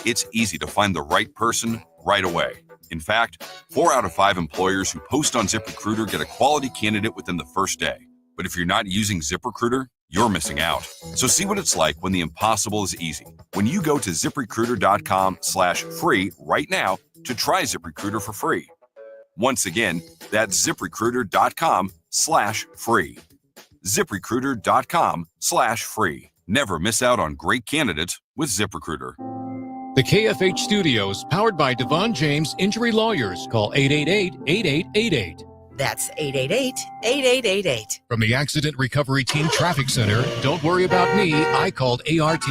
It's easy to find the right person right away. In fact, 4 out of 5 employers who post on ZipRecruiter get a quality candidate within the first day. But if you're not using ZipRecruiter, you're missing out. So see what it's like when the impossible is easy. When you go to ZipRecruiter.com/free right now to try ZipRecruiter for free. Once again, that's ZipRecruiter.com/free. ZipRecruiter.com/free. Never miss out on great candidates with ZipRecruiter. The KFH Studios, powered by Devon James Injury Lawyers. Call 888-8888. That's 888-8888. From the Accident Recovery Team Traffic Center, don't worry about me, I called ART.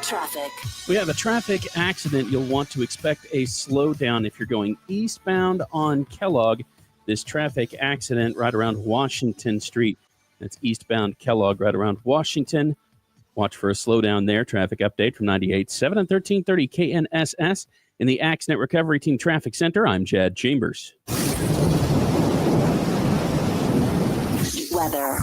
Traffic. We have a traffic accident. You'll want to expect a slowdown if you're going eastbound on Kellogg. This traffic accident right around Washington Street. That's eastbound Kellogg right around Washington. Watch for a slowdown there. Traffic update from 98.7 and 1330 KNSS. In the Accident Recovery Team Traffic Center, I'm Jad Chambers. Weather.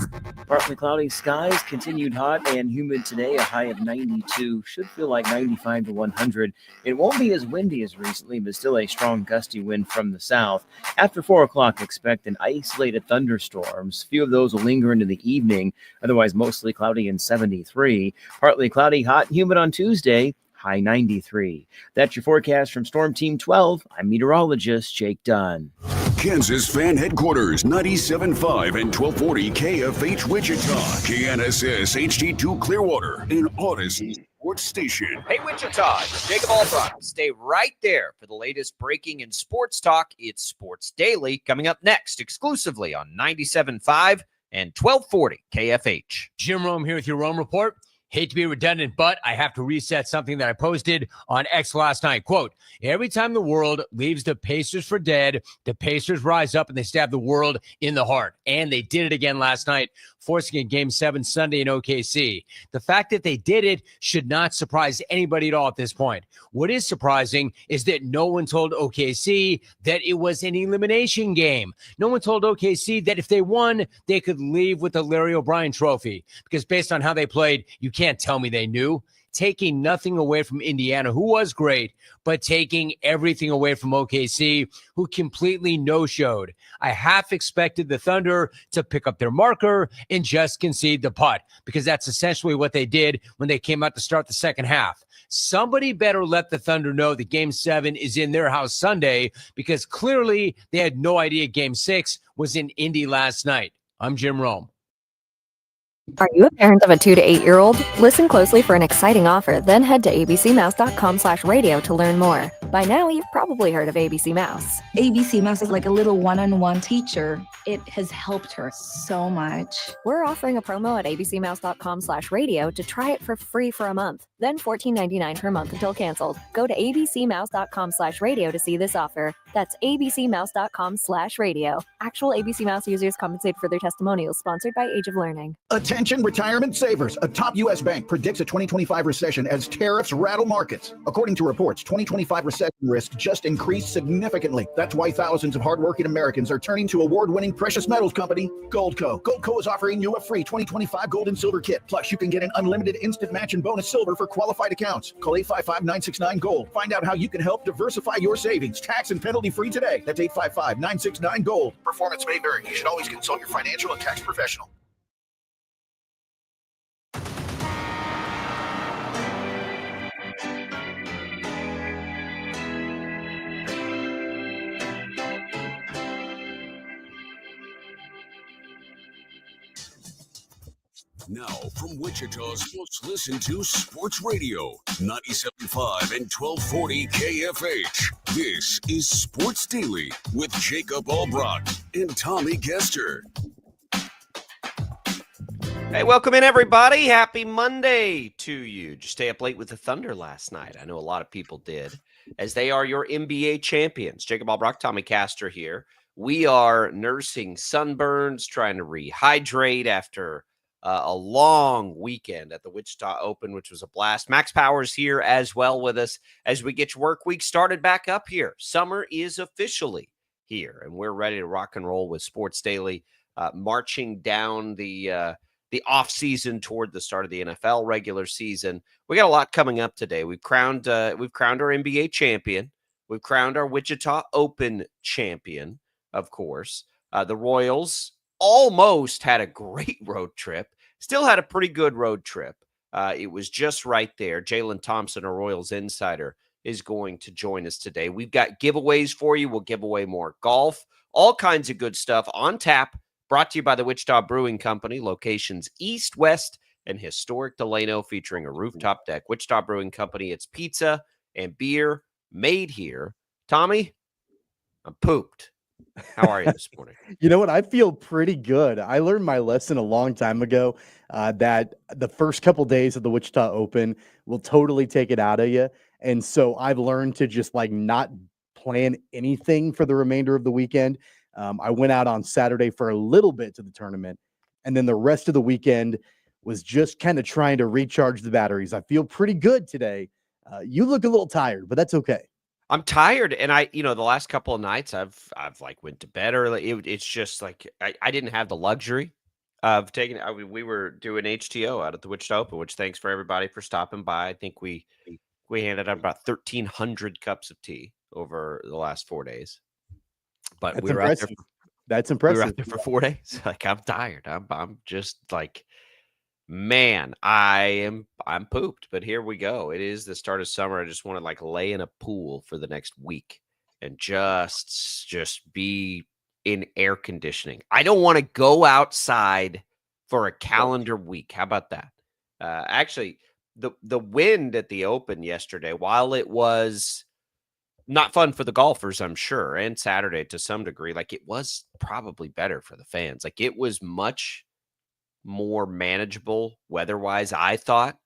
Partly cloudy skies, continued hot and humid today, a high of 92. Should feel like 95 to 100. It won't be as windy as recently, but still a strong gusty wind from the south. After 4 o'clock, expect an isolated thunderstorms. Few of those will linger into the evening, otherwise mostly cloudy and 73. Partly cloudy, hot and humid on Tuesday, high 93. That's your forecast from Storm Team 12. I'm meteorologist Jake Dunn. Kansas Fan Headquarters, 97.5 and 1240 KFH Wichita, KNSS HD2 Clearwater, and Odyssey Sports Station. Hey, Wichita, it's Jacob Albrock. Stay right there for the latest breaking in sports talk. It's Sports Daily, coming up next, exclusively on 97.5 and 1240 KFH. Jim Rome here with your Rome Report. Hate to be redundant, but I have to reset something that I posted on X last night. Quote, every time the world leaves the Pacers for dead, the Pacers rise up and they stab the world in the heart. And they did it again last night, forcing a Game 7 Sunday in OKC. The fact that they did it should not surprise anybody at all at this point. What is surprising is that no one told OKC that it was an elimination game. No one told OKC that if they won, they could leave with the Larry O'Brien trophy. Because based on how they played, you can't tell me they knew. Taking nothing away from Indiana, who was great, but taking everything away from OKC, who completely no-showed. I half expected the Thunder to pick up their marker and just concede the putt, because that's essentially what they did when they came out to start the second half. Somebody better let the Thunder know that Game 7 is in their house Sunday, because clearly they had no idea Game 6 was in Indy last night. I'm Jim Rome. Are you a parent of a 2 to 8-year-old? Listen closely for an exciting offer, then head to abcmouse.com/radio to learn more. By now, you've probably heard of ABC Mouse. ABC Mouse is like a little one-on-one teacher. It has helped her so much. We're offering a promo at abcmouse.com/radio to try it for free for a month, then $14.99 per month until canceled. Go to abcmouse.com/radio to see this offer. That's abcmouse.com/radio. Actual ABC Mouse users compensated for their testimonials, sponsored by Age of Learning. Attention retirement savers. A top U.S. bank predicts a 2025 recession as tariffs rattle markets. According to reports, 2025 recession risk just increased significantly. That's why thousands of hardworking Americans are turning to award-winning precious metals company, Goldco. Goldco is offering you a free 2025 gold and silver kit. Plus, you can get an unlimited instant match and bonus silver for qualified accounts. Call 855-969-GOLD. Find out how you can help diversify your savings. Tax and penalty-free today. That's 855-969-GOLD. Performance may vary. You should always consult your financial and tax professional. Now, from Wichita's most listened to sports radio, 97.5 and 1240 KFH. This is Sports Daily with Jacob Albrock and Tommy Kester. Hey, welcome in, everybody. Happy Monday to you. Did you stay up late with the Thunder last night? I know a lot of people did, as they are your NBA champions. Jacob Albrock, Tommy Kester here. We are nursing sunburns, trying to rehydrate after a long weekend at the Wichita Open, which was a blast. Max Powers here as well with us as we get your work week started back up here. Summer is officially here, and we're ready to rock and roll with Sports Daily, marching down the the off season toward the start of the NFL regular season. We got a lot coming up today. We've crowned our NBA champion. We've crowned our Wichita Open champion, of course. The Royals almost had a great road trip. Still had a pretty good road trip. It was just right there. Jaylon Thompson, our Royals Insider, is going to join us today. We've got giveaways for you. We'll give away more golf, all kinds of good stuff on tap. Brought to you by the Wichita Brewing Company, locations east, west, and historic Delano, featuring a rooftop deck. Wichita Brewing Company, it's pizza and beer made here. Tommy, I'm pooped. How are you this morning? You know what? I feel pretty good. I learned my lesson a long time ago that the first couple days of the Wichita Open will totally take it out of you. And so I've learned to just not plan anything for the remainder of the weekend. I went out on Saturday for a little bit to the tournament, and then the rest of the weekend was just kind of trying to recharge the batteries. I feel pretty good today. You look a little tired, but that's okay. I'm tired, and the last couple of nights I've went to bed early. It's just I didn't have the luxury of taking. We were doing HTO out at the Wichita Open, which thanks for everybody for stopping by. I think we handed out about 1,300 cups of tea over the last 4 days. But That's we were impressive. out there. That's We impressive. were out there for 4 days. I'm tired. I'm just man, I'm pooped. But here we go. It is the start of summer. I just want to lay in a pool for the next week and just be in air conditioning. I don't want to go outside for a calendar week. How about that? Actually, the wind at the Open yesterday, while it was not fun for the golfers, I'm sure, and Saturday to some degree, it was probably better for the fans. It was much more manageable weather-wise, I thought,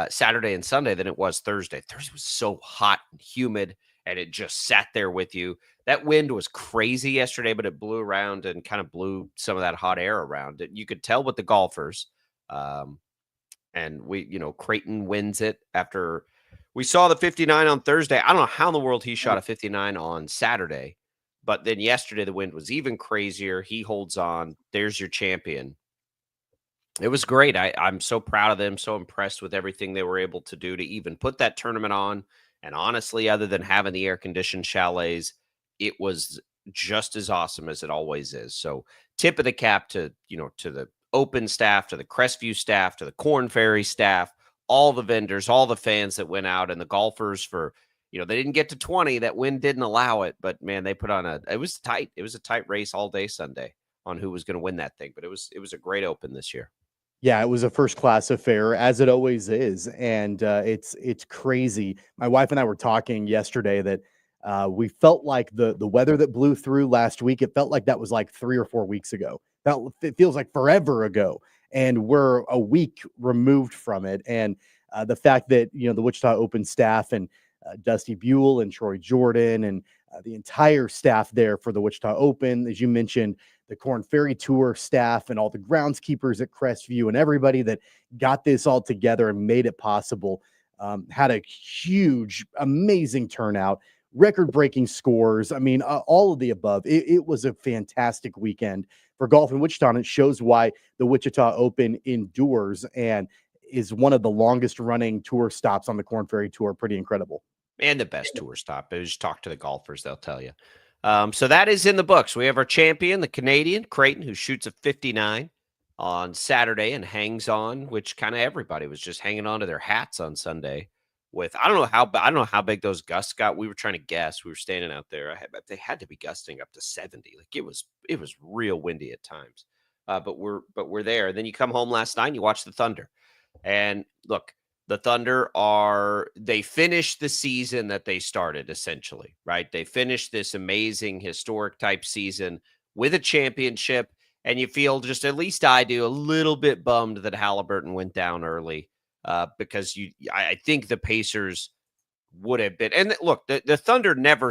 Saturday and Sunday than it was Thursday. Thursday was so hot and humid, and it just sat there with you. That wind was crazy yesterday, but it blew around and kind of blew some of that hot air around it. You could tell with the golfers. And Creighton wins it after we saw the 59 on Thursday. I don't know how in the world he shot a 59 on Saturday, but then yesterday the wind was even crazier. He holds on. There's your champion. It was great. I'm so proud of them, so impressed with everything they were able to do to even put that tournament on. And honestly, other than having the air-conditioned chalets, it was just as awesome as it always is. So tip of the cap to the Open staff, to the Crestview staff, to the Corn Ferry staff, all the vendors, all the fans that went out, and the golfers for, they didn't get to 20. That wind didn't allow it, but man, they put on it was tight. It was a tight race all day Sunday on who was going to win that thing, but it was a great Open this year. Yeah, it was a first-class affair, as it always is, and it's crazy. My wife and I were talking yesterday that we felt like the weather that blew through last week, it felt like that was 3 or 4 weeks ago. It feels like forever ago, and we're a week removed from it. And the fact that the Wichita Open staff and Dusty Buell and Troy Jordan and the entire staff there for the Wichita Open, as you mentioned, the Corn Ferry Tour staff and all the groundskeepers at Crestview and everybody that got this all together and made it possible, had a huge, amazing turnout, record-breaking scores. I mean, all of the above. It was a fantastic weekend for golf in Wichita, and it shows why the Wichita Open endures and is one of the longest-running tour stops on the Corn Ferry Tour. Pretty incredible. And the best tour stop. Just talk to the golfers, they'll tell you. So that is in the books. We have our champion, the Canadian, Creighton, who shoots a 59 on Saturday and hangs on, which kind of everybody was just hanging on to their hats on Sunday. With I don't know how big those gusts got. We were trying to guess. We were standing out there. They had to be gusting up to 70. It was real windy at times. But we're there. And then you come home last night and you watch the Thunder. And look, the Thunder they finished the season that they started, essentially, right? They finished this amazing historic type season with a championship. And you feel, just at least I do, a little bit bummed that Halliburton went down early. Because I think the Pacers would have been, and look, the Thunder never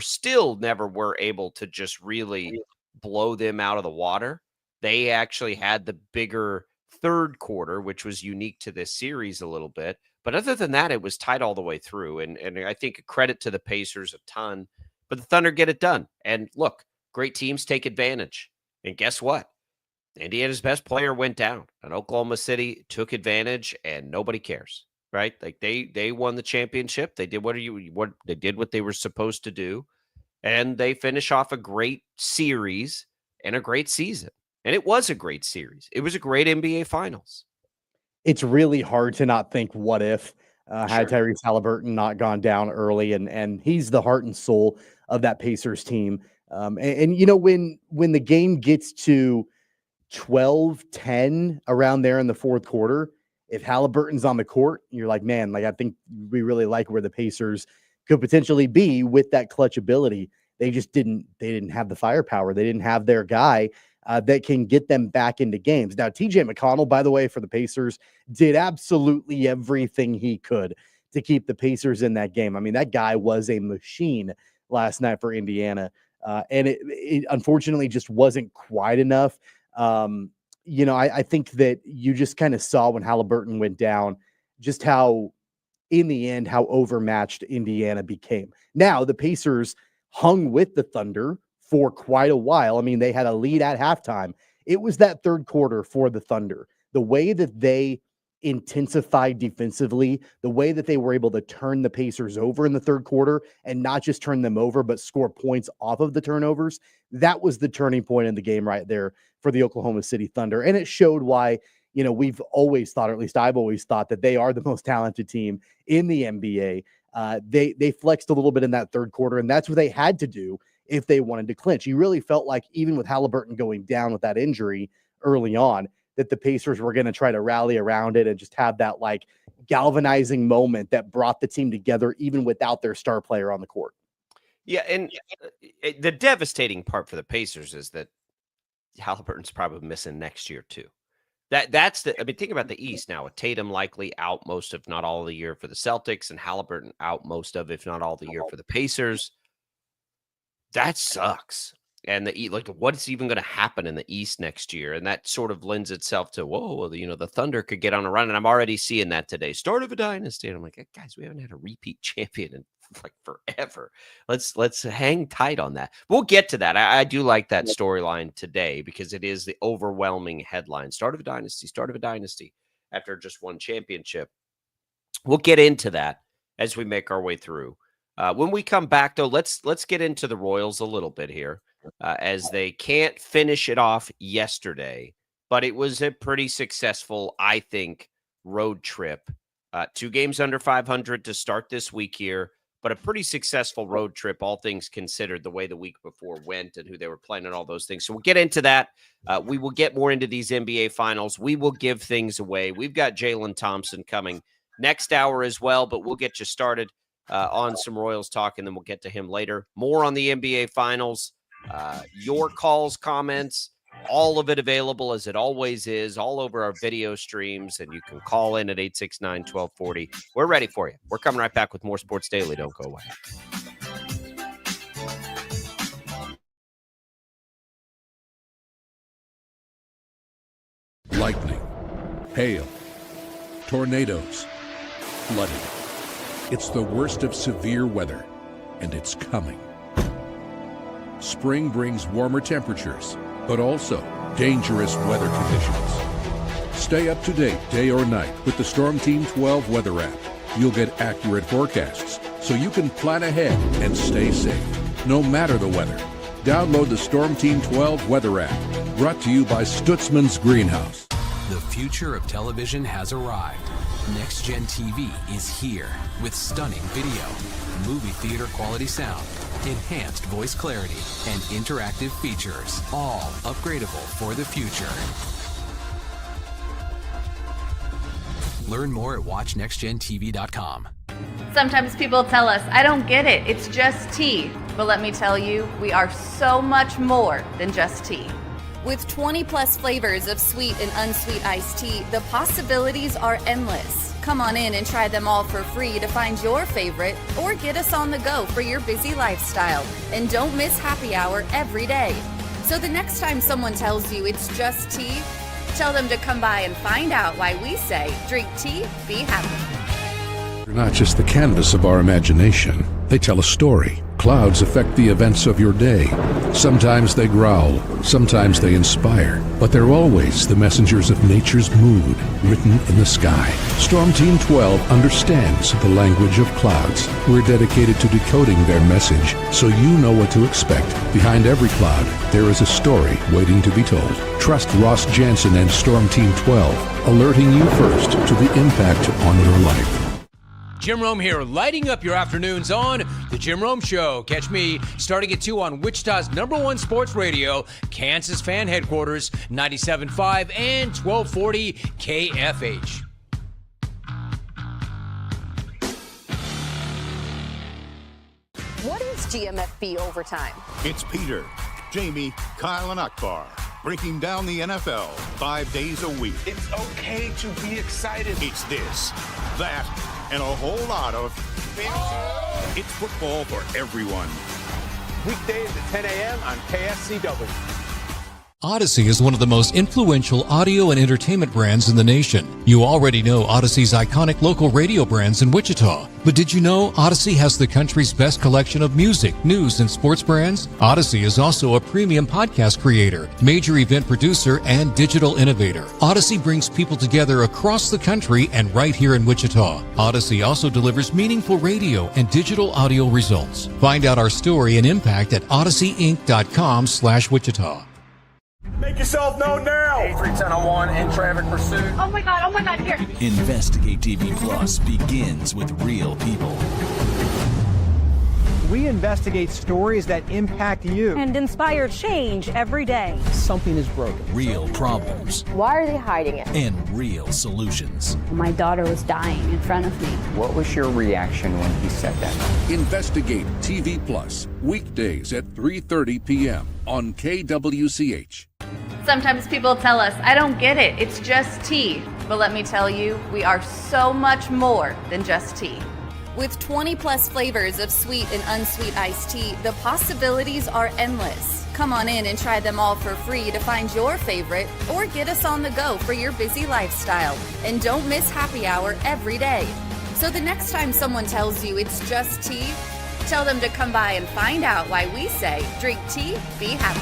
were able to just really blow them out of the water. They actually had the bigger third quarter, which was unique to this series a little bit. But other than that, it was tight all the way through. And I think a credit to the Pacers a ton, but the Thunder get it done. And look, great teams take advantage. And guess what? Indiana's best player went down, and Oklahoma City took advantage, and nobody cares, right? Like they won the championship. They did what they were supposed to do, and they finish off a great series and a great season. And it was a great series. It was a great NBA Finals. It's really hard to not think, what if had Sure. Tyrese Halliburton not gone down early, and he's the heart and soul of that Pacers team. And you know, when the game gets to 12-10 around there in the fourth quarter, if Halliburton's on the court, you're like, man, like I think we really like where the Pacers could potentially be with that clutch ability. They just didn't have the firepower. They didn't have their guy that can get them back into games. Now, TJ McConnell, by the way, for the Pacers, did absolutely everything he could to keep the Pacers in that game. I mean, that guy was a machine last night for Indiana. And it unfortunately just wasn't quite enough. You know, I think that you just kind of saw when Halliburton went down, just how, in the end, how overmatched Indiana became. Now, the Pacers hung with the Thunder for quite a while. I mean, they had a lead at halftime. It was that third quarter for the Thunder. The way that they intensified defensively, the way that they were able to turn the Pacers over in the third quarter, and not just turn them over, but score points off of the turnovers, that was the turning point in the game right there for the Oklahoma City Thunder. And it showed why, you know, we've always thought, or at least I've always thought, that they are the most talented team in the NBA. They flexed a little bit in that third quarter, and that's what they had to do if they wanted to clinch. You really felt like, even with Halliburton going down with that injury early on, that the Pacers were going to try to rally around it and just have that like galvanizing moment that brought the team together, even without their star player on the court. Yeah, and the devastating part for the Pacers is that Halliburton's probably missing next year too. That's I mean, think about the East now, with Tatum likely out most, if not all, of the year for the Celtics, and Halliburton out most of, if not all, the year for the Pacers. That sucks. And what's even going to happen in the East next year? And that sort of lends itself to, whoa, you know, the Thunder could get on a run. And I'm already seeing that today. Start of a dynasty. And I'm like, guys, we haven't had a repeat champion in like forever. Let's hang tight on that. We'll get to that. I do like that storyline today, because it is the overwhelming headline. Start of a dynasty after just one championship. We'll get into that as we make our way through. When we come back, though, let's get into the Royals a little bit here, as they can't finish it off yesterday, but it was a pretty successful, I think, road trip. 2 games under 500 to start this week here, but a pretty successful road trip, all things considered, the way the week before went and who they were playing and all those things. So we'll get into that. We will get more into these NBA Finals. We will give things away. We've got Jaylon Thompson coming next hour as well, but we'll get you started on some Royals talk, and then we'll get to him later. More on the NBA Finals, your calls, comments, all of it available, as it always is, all over our video streams, and you can call in at 869-1240. We're ready for you. We're coming right back with more Sports Daily. Don't go away. Lightning, hail, tornadoes, flooding. It's the worst of severe weather, and it's coming. Spring brings warmer temperatures, but also dangerous weather conditions. Stay up to date day or night with the Storm Team 12 weather app. You'll get accurate forecasts, so you can plan ahead and stay safe, no matter the weather. Download the Storm Team 12 weather app, brought to you by Stutzman's Greenhouse. The future of television has arrived. Next Gen TV is here with stunning video, movie theater quality sound, enhanced voice clarity, and interactive features, all upgradable for the future. Learn more at watchnextgentv.com. Sometimes people tell us, I don't get it, it's just tea. But let me tell you, we are so much more than just tea. With 20 plus flavors of sweet and unsweet iced tea, the possibilities are endless. Come on in and try them all for free to find your favorite, or get us on the go for your busy lifestyle. And don't miss happy hour every day. So the next time someone tells you it's just tea, tell them to come by and find out why we say, drink tea, be happy. They're not just the canvas of our imagination. They tell a story, Clouds affect the events of your day. Sometimes they growl, sometimes they inspire, but they're always the messengers of nature's mood written in the sky. Storm Team 12 understands the language of clouds. We're dedicated to decoding their message so you know what to expect. Behind every cloud, there is a story waiting to be told. Trust Ross Jansen and Storm Team 12, alerting you first to the impact on your life. Jim Rome here, lighting up your afternoons on The Jim Rome Show. Catch me starting at 2 on Wichita's #1 sports radio, Kansas Fan Headquarters, 97.5 and 1240 KFH. What is GMFB Overtime? It's Peter, Jamie, Kyle, and Akbar breaking down the NFL 5 days a week. It's okay to be excited. It's this, that, and a whole lot of fantasy. It's football for everyone. Weekdays at 10 a.m. on KSCW. Odyssey is one of the most influential audio and entertainment brands in the nation. You already know Odyssey's iconic local radio brands in Wichita. But did you know Odyssey has the country's best collection of music, news, and sports brands? Odyssey is also a premium podcast creator, major event producer, and digital innovator. Odyssey brings people together across the country and right here in Wichita. Odyssey also delivers meaningful radio and digital audio results. Find out our story and impact at odysseyinc.com/Wichita. Make yourself known now. 310-1 in traffic pursuit. Oh my God, here. Investigate TV Plus begins with real people. We investigate stories that impact you And inspire change every day. Something is broken. Real problems. Why are they hiding it? And real solutions. My daughter was dying in front of me. What was your reaction when he said that? Investigate TV Plus, weekdays at 3:30 p.m. on KWCH. Sometimes people tell us, I don't get it, it's just tea. But let me tell you, we are so much more than just tea. With 20 plus flavors of sweet and unsweet iced tea, the possibilities are endless. Come on in and try them all for free to find your favorite or get us on the go for your busy lifestyle. And don't miss happy hour every day. So the next time someone tells you it's just tea, tell them to come by and find out why we say drink tea, be happy.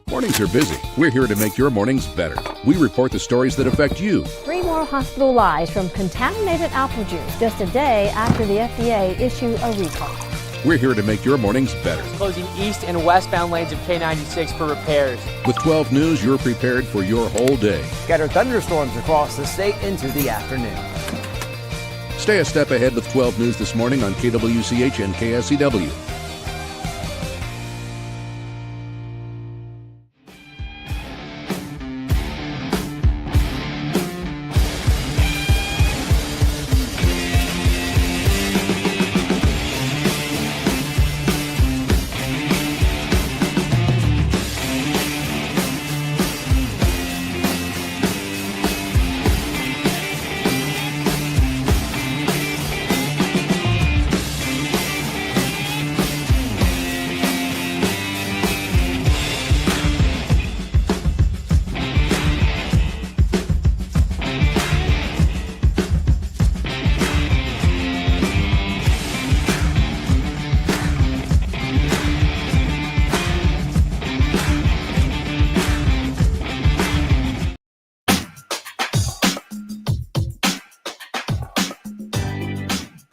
Mornings are busy. We're here to make your mornings better. We report the stories that affect you. 3 more hospital lies from contaminated apple juice just a day after the FDA issued a recall. We're here to make your mornings better. Closing east and westbound lanes of K96 for repairs. With 12 News, you're prepared for your whole day. Scattered thunderstorms across the state into the afternoon. Stay a step ahead with 12 News this morning on KWCH and KSCW.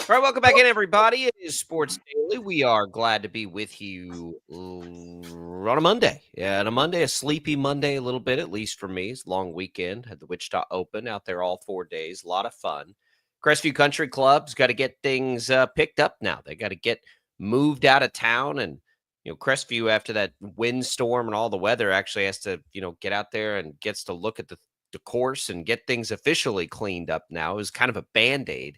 All right, welcome back in, everybody. It is Sports Daily. We are glad to be with you on a Monday. Yeah, on a Monday, a sleepy Monday a little bit, at least for me. It's a long weekend. Had the Wichita Open out there all 4 days. A lot of fun. Crestview Country Club's got to get things picked up now. They got to get moved out of town. And, Crestview, after that windstorm and all the weather, actually has to, get out there and gets to look at the course and get things officially cleaned up now. It was kind of a Band-Aid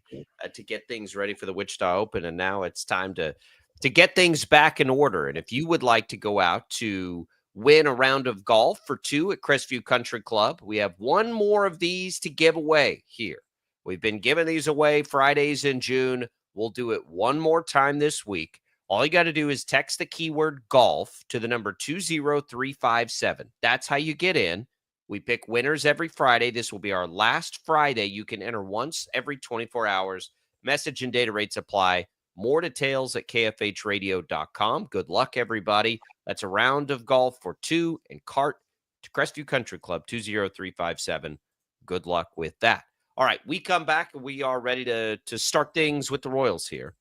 to get things ready for the Wichita Open, and now it's time to get things back in order. And if you would like to go out to win a round of golf for 2 at Crestview Country Club, we have 1 more of these to give away here. We've been giving these away Fridays in June. We'll do it 1 more time this week. All you got to do is text the keyword golf to the number 20357. That's how you get in. We pick winners every Friday. This will be our last Friday. You can enter once every 24 hours. Message and data rates apply. More details at kfhradio.com. Good luck, everybody. That's a round of golf for two and cart to Crestview Country Club, 20357. Good luck with that. All right, we come back and we are ready to start things with the Royals here.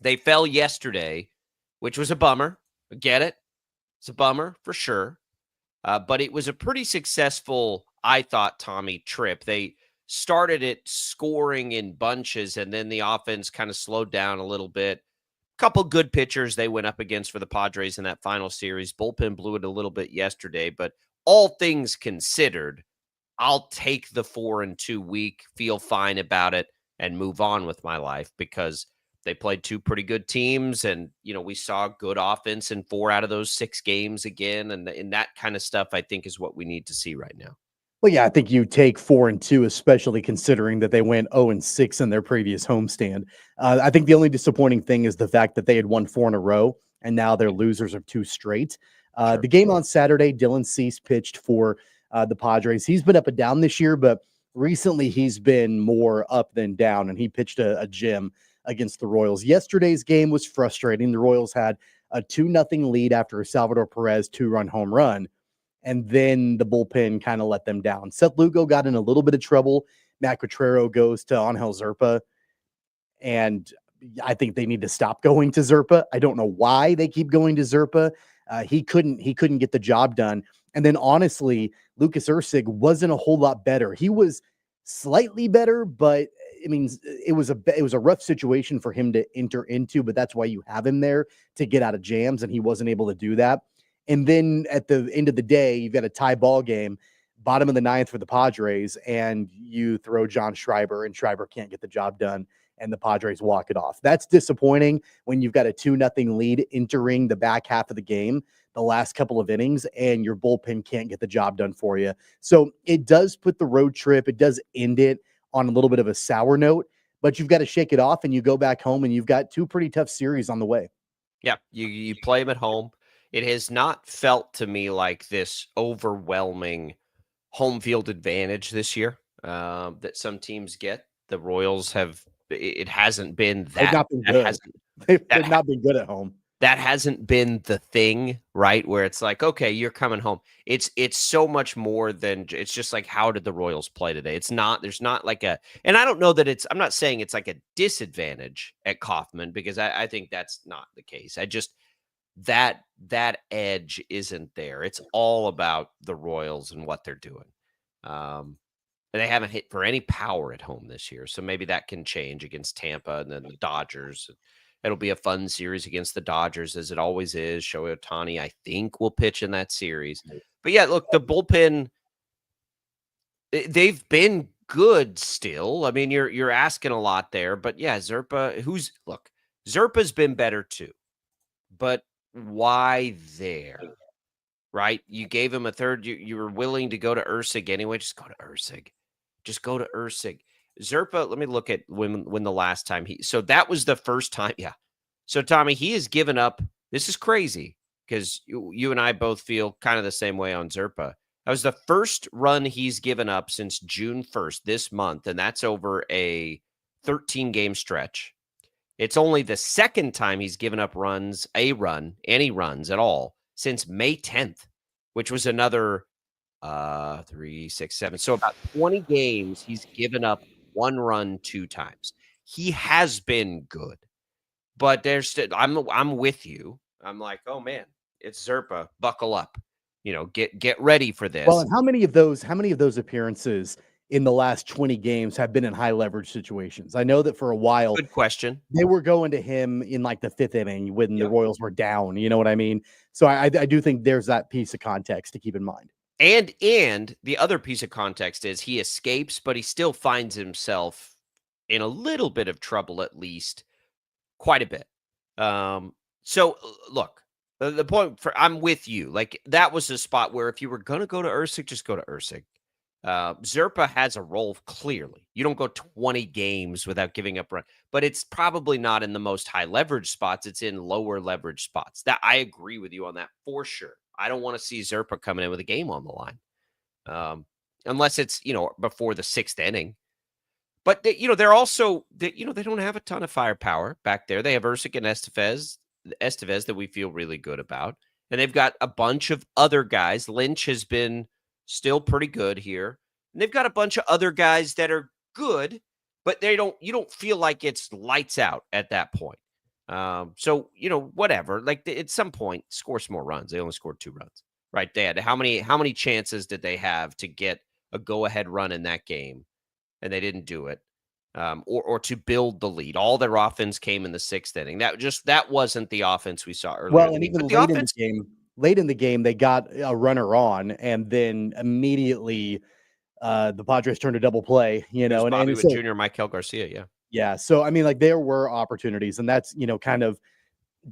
They fell yesterday, which was a bummer. I get it. It's a bummer for sure. But it was a pretty successful, I thought, Tommy, trip. They started it scoring in bunches, and then the offense kind of slowed down a little bit. Couple good pitchers they went up against for the Padres in that final series. Bullpen blew it a little bit yesterday, but all things considered, I'll take the 4-2 week, feel fine about it, and move on with my life because they played two pretty good teams, and we saw good offense in 4 out of those 6 games again, and that kind of stuff I think is what we need to see right now. Well, yeah, I think you take 4-2, especially considering that they went 0-6 in their previous homestand. I think the only disappointing thing is the fact that they had won 4 in a row, and now they're losers of 2 straight. Sure. The game on Saturday, Dylan Cease pitched for the Padres. He's been up and down this year, but recently he's been more up than down, and he pitched a gem against the Royals. Yesterday's game was frustrating. The Royals had a 2-0 lead after a Salvador Perez 2-run home run. And then the bullpen kind of let them down. Seth Lugo got in a little bit of trouble. Matt Quatrero goes to Angel Zerpa. And I think they need to stop going to Zerpa. I don't know why they keep going to Zerpa. He couldn't get the job done. And then honestly, Lucas Ursig wasn't a whole lot better. He was slightly better, but I mean, it was a rough situation for him to enter into, but that's why you have him there to get out of jams, and he wasn't able to do that. And then at the end of the day, you've got a tie ball game, bottom of the 9th for the Padres, and you throw John Schreiber, and Schreiber can't get the job done, and the Padres walk it off. That's disappointing when you've got a 2-0 lead entering the back half of the game, the last couple of innings, and your bullpen can't get the job done for you. So it does put the road trip, it does end it on a little bit of a sour note, but you've got to shake it off, and you go back home, and you've got 2 pretty tough series on the way. Yeah, you play them at home. It has not felt to me like this overwhelming home field advantage this year that some teams get. The Royals have. It hasn't been that. They've not been good. They've not been good at home. That hasn't been the thing, right? Where it's like, okay, you're coming home. It's so much more than it's just like, how did the Royals play today? It's not. There's not like a. And I don't know that it's. I'm not saying it's like a disadvantage at Kauffman because I think that's not the case. I just. That edge isn't there. It's all about the Royals and what they're doing. They haven't hit for any power at home this year, so maybe that can change against Tampa and then the Dodgers. It'll be a fun series against the Dodgers, as it always is. Shohei Ohtani, I think, will pitch in that series. But yeah, look, the bullpen, they've been good still. I mean, you're asking a lot there, but yeah, Zerpa, Zerpa's been better too, but why there, right? You gave him a third. You were willing to go to Ursig anyway. Just go to Ursig. Zerpa, let me look at when the last time so that was the first time. Yeah. So Tommy, he has given up. This is crazy because you and I both feel kind of the same way on Zerpa. That was the first run he's given up since June 1st this month, and that's over a 13-game stretch. It's only the second time he's given up any runs at all, since May 10th, which was another 3, 6, 7. So about 20 games, he's given up 1 run 2 times. He has been good, but there's still, I'm with you. I'm like, oh man, it's Zerpa. Buckle up, get ready for this. Well, and how many of those appearances in the last 20 games have been in high leverage situations? I know that for a while, good question, they were going to him in like the 5th inning when the Royals were down. You know what I mean? So I do think there's that piece of context to keep in mind. And the other piece of context is he escapes, but he still finds himself in a little bit of trouble, at least quite a bit. So look, the point I'm with you. Like that was a spot where if you were going to go to Ursig, just go to Ursig. Zerpa has a role clearly. You don't go 20 games without giving up run, but it's probably not in the most high leverage spots. It's in lower leverage spots. That I agree with you on that for sure. I don't want to see Zerpa coming in with a game on the line, unless it's before the 6th inning. But they're also they don't have a ton of firepower back there. They have Ursic and Estevez that we feel really good about, and they've got a bunch of other guys. Lynch has been still pretty good here, and they've got a bunch of other guys that are good, but you don't feel like it's lights out at that point. So whatever. Like at some point, score some more runs. They only scored 2 runs, right? Dad, how many chances did they have to get a go ahead run in that game? And they didn't do it, or to build the lead. All their offense came in the 6th inning. That wasn't the offense we saw earlier. Well, and even late in the game, they got a runner on, and then immediately the Padres turned a double play. And Bobby Witt Jr., Michael Garcia, yeah. Yeah, so I mean, like there were opportunities, and that's kind of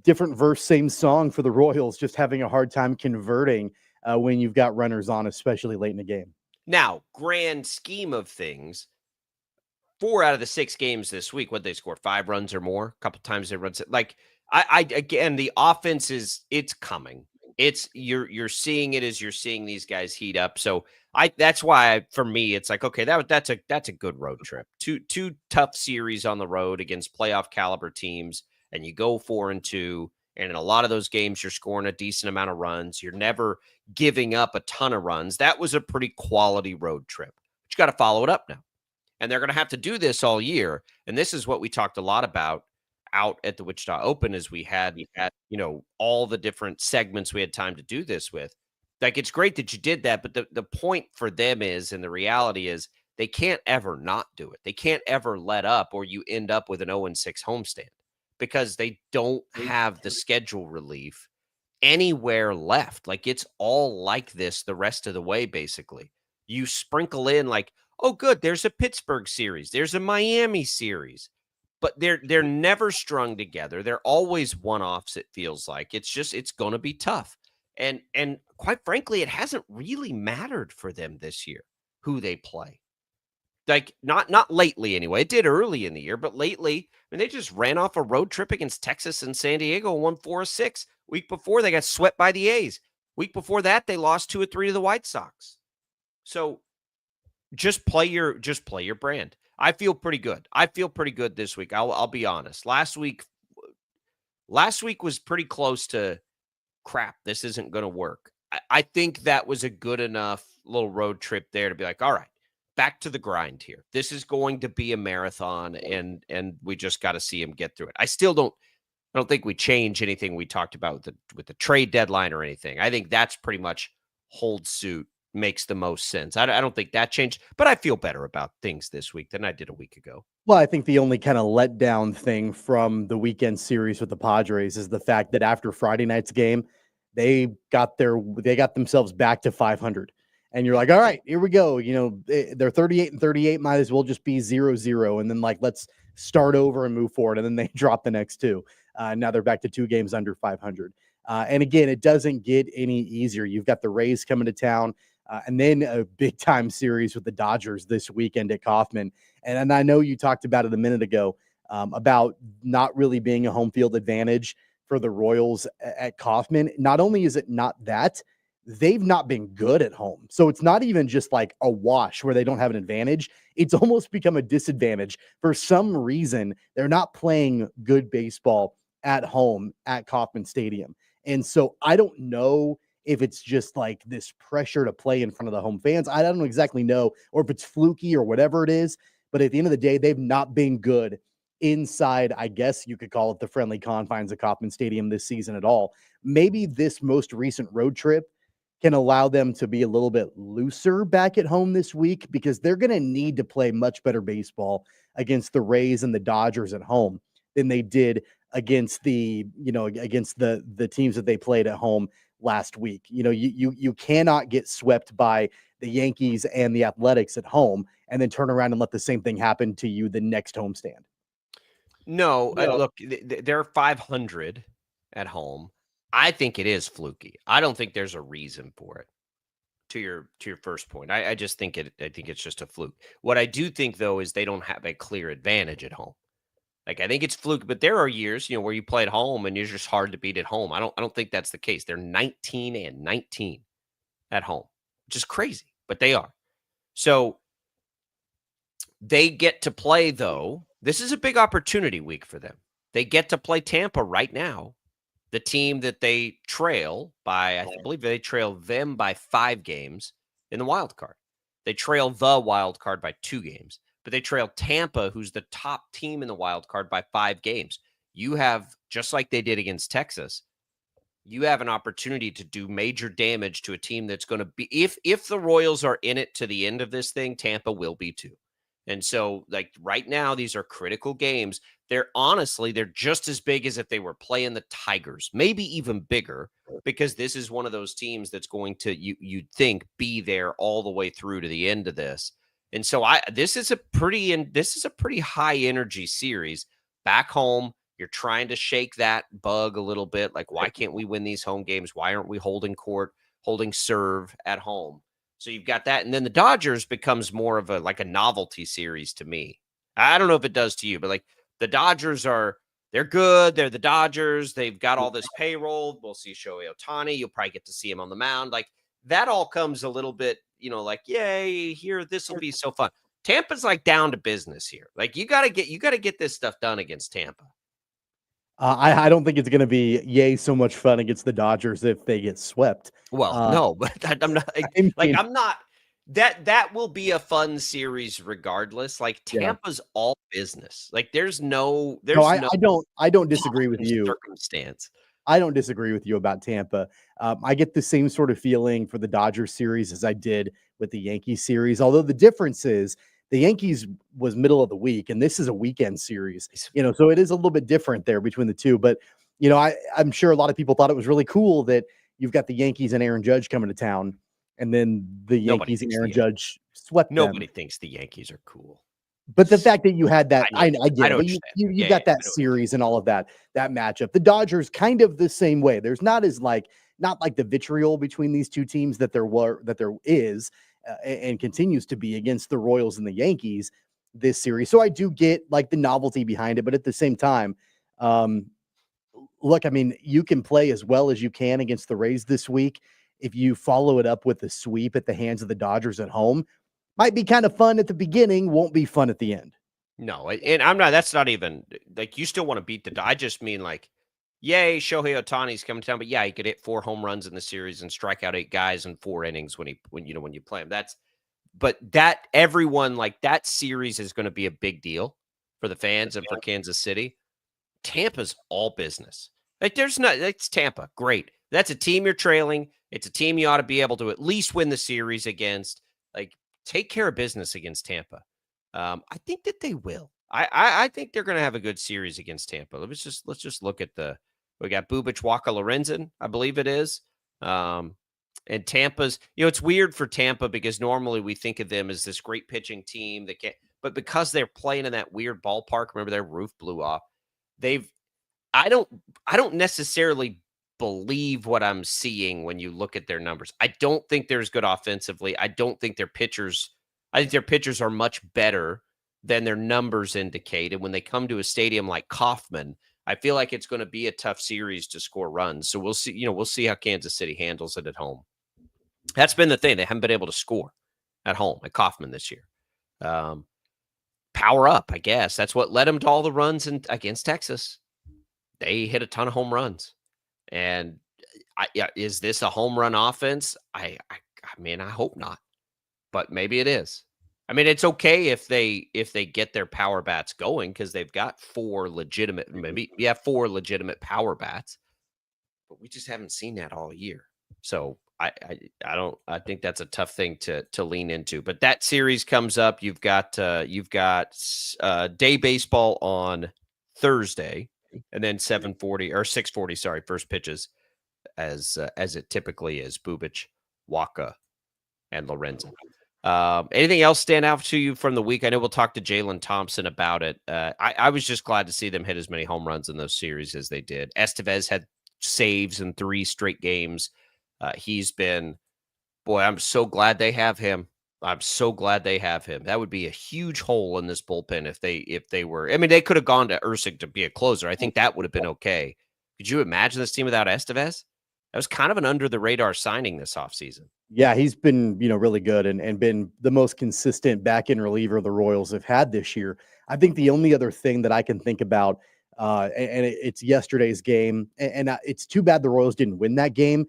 different verse, same song for the Royals, just having a hard time converting when you've got runners on, especially late in the game. Now, grand scheme of things, 4 out of the 6 games this week, what they score 5 runs or more. A couple times they run like again, the offense it's coming. It's you're seeing it as you're seeing these guys heat up. So that's why for me it's like, okay, that's a good road trip. Two tough series on the road against playoff caliber teams, and you go 4-2, and in a lot of those games you're scoring a decent amount of runs. You're never giving up a ton of runs. That was a pretty quality road trip. But you got to follow it up now. And they're going to have to do this all year. And this is what we talked a lot about out at the Wichita Open, as we had all the different segments we had time to do this with. Like, it's great that you did that, but the point for them is, and the reality is, they can't ever not do it. They can't ever let up, or you end up with an 0-6 homestand, because they don't have the schedule relief anywhere left. Like, it's all like this the rest of the way, basically. You sprinkle in like, oh, good, there's a Pittsburgh series, there's a Miami series, but they're never strung together. They're always one-offs, it feels like. It's going to be tough. And quite frankly, it hasn't really mattered for them this year who they play. Like, not lately anyway. It did early in the year, but lately, I mean, they just ran off a road trip against Texas and San Diego and won 4-6. Week before, they got swept by the A's. Week before that, they lost 2 or 3 to the White Sox. So just play your brand. I feel pretty good. I feel pretty good this week. I'll be honest. Last week was pretty close to crap. This isn't going to work. I think that was a good enough little road trip there to be like, all right, back to the grind here. This is going to be a marathon, and we just got to see him get through it. I don't think we change anything we talked about with the trade deadline or anything. I think that's pretty much hold suit. Makes the most sense. I don't think that changed, but I feel better about things this week than I did a week ago. Well, I think the only kind of letdown thing from the weekend series with the Padres is the fact that after Friday night's game, they got themselves back to 500. And you're like, all right, here we go. They're 38-38, might as well just be 0-0. And then let's start over and move forward. And then they drop the next 2. Now they're back to 2 games under 500. And again, it doesn't get any easier. You've got the Rays coming to town. And then a big-time series with the Dodgers this weekend at Kauffman. And I know you talked about it a minute ago about not really being a home field advantage for the Royals at Kauffman. Not only is it not that, they've not been good at home. So it's not even just like a wash where they don't have an advantage. It's almost become a disadvantage. For some reason, they're not playing good baseball at home at Kauffman Stadium. And so I don't know if it's just like this pressure to play in front of the home fans. I don't exactly know, or if it's fluky or whatever it is. But at the end of the day, they've not been good inside, I guess you could call it, the friendly confines of Kauffman Stadium this season at all. Maybe this most recent road trip can allow them to be a little bit looser back at home this week, because they're going to need to play much better baseball against the Rays and the Dodgers at home than they did against the teams that they played at home last week. You cannot get swept by the Yankees and the Athletics at home and then turn around and let the same thing happen to you the next homestand. No. Look, they're 500 at home. I think it is fluky. I don't think there's a reason for it. To your first point, I just think I think it's just a fluke. What I do think, though, is they don't have a clear advantage at home. Like, I think it's fluke, but there are years, where you play at home and you're just hard to beat at home. I don't think that's the case. They're 19-19 at home, which is crazy, but they are. So They get to play, though. This is a big opportunity week for them. They get to play Tampa right now, the team that they trail by, I believe they trail them by 5 games in the wild card. They trail the wild card by 2 games, but they trail Tampa, who's the top team in the wild card, by 5 games. You have, just like they did against Texas, you have an opportunity to do major damage to a team that's going to be, if the Royals are in it to the end of this thing, Tampa will be too. And so, like, right now, these are critical games. They're just as big as if they were playing the Tigers, maybe even bigger, because this is one of those teams that's going to, you'd think, be there all the way through to the end of this. And so this is a pretty high energy series. Back home, you're trying to shake that bug a little bit. Like, why can't we win these home games? Why aren't we holding serve at home? So you've got that. And then the Dodgers becomes more of a novelty series to me. I don't know if it does to you, but like the Dodgers they're good. They're the Dodgers. They've got all this payroll. We'll see Shohei Ohtani. You'll probably get to see him on the mound. Like that all comes a little bit, like, yay, here, this will be so fun. Tampa's like down to business here. Like you got to get this stuff done against Tampa. I don't think it's going to be so much fun against the Dodgers if they get swept. Well, no, but I'm not I'm not. That will be a fun series regardless. Like Tampa's all business. Like I don't disagree with you. Circumstance. I don't disagree with you about Tampa. I get the same sort of feeling for the Dodgers series as I did with the Yankees series. Although the difference is the Yankees was middle of the week, and this is a weekend series, so it is a little bit different there between the two. But, I'm sure a lot of people thought it was really cool that you've got the Yankees and Aaron Judge coming to town, and then the Yankees and Aaron Judge swept them. Nobody thinks the Yankees are cool. But the fact that you had that, I get it. But you got that series and all of that matchup. The Dodgers kind of the same way. There's not like the vitriol between these two teams that there is. And continues to be against the Royals and the Yankees this series. So I do get like the novelty behind it, but at the same time, look, I mean, you can play as well as you can against the Rays this week. If you follow it up with a sweep at the hands of the Dodgers at home, might be kind of fun at the beginning, won't be fun at the end. No, and that's not even like you still want to beat the. I just mean like, yay, Shohei Ohtani's coming to town, but he could hit 4 home runs in the series and strike out 8 guys in 4 innings when you play him. Everyone like that series is going to be a big deal for the fans and for Kansas City. Tampa's all business. Like it's Tampa. Great. That's a team you're trailing. It's a team you ought to be able to at least win the series against. Like take care of business against Tampa. I think that they will. I think they're going to have a good series against Tampa. Let's just look at we got Bubic, Waka, Lorenzen, I believe it is. And Tampa's, it's weird for Tampa because normally we think of them as this great pitching team that but because they're playing in that weird ballpark, remember their roof blew off. I don't necessarily believe what I'm seeing when you look at their numbers. I don't think they're as good offensively. I think their pitchers are much better than their numbers indicate. And when they come to a stadium like Kauffman, I feel like it's going to be a tough series to score runs. So we'll see, we'll see how Kansas City handles it at home. That's been the thing. They haven't been able to score at home at Kauffman this year. Power up, I guess. That's what led them to all the runs against Texas. They hit a ton of home runs. And is this a home run offense? I mean, I hope not, but maybe it is. I mean, it's okay if they get their power bats going because they've got 4 legitimate power bats, but we just haven't seen that all year. So I think that's a tough thing to lean into. But that series comes up. You've got day baseball on Thursday, and then 7:40 or 6:40. Sorry, first pitches as it typically is. Bubic, Waka, and Lorenzen. Anything else stand out to you from the week? I know we'll talk to Jaylon Thompson about it. I was just glad to see them hit as many home runs in those series as they did. Estevez had saves in 3 straight games. He's been, I'm so glad they have him. That would be a huge hole in this bullpen if they were. I mean, they could have gone to Ursig to be a closer. I think that would have been okay. Could you imagine this team without Estevez? That was kind of an under the radar signing this offseason. Yeah, he's been, really good and been the most consistent back-end reliever the Royals have had this year. I think the only other thing that I can think about, it's yesterday's game, and it's too bad the Royals didn't win that game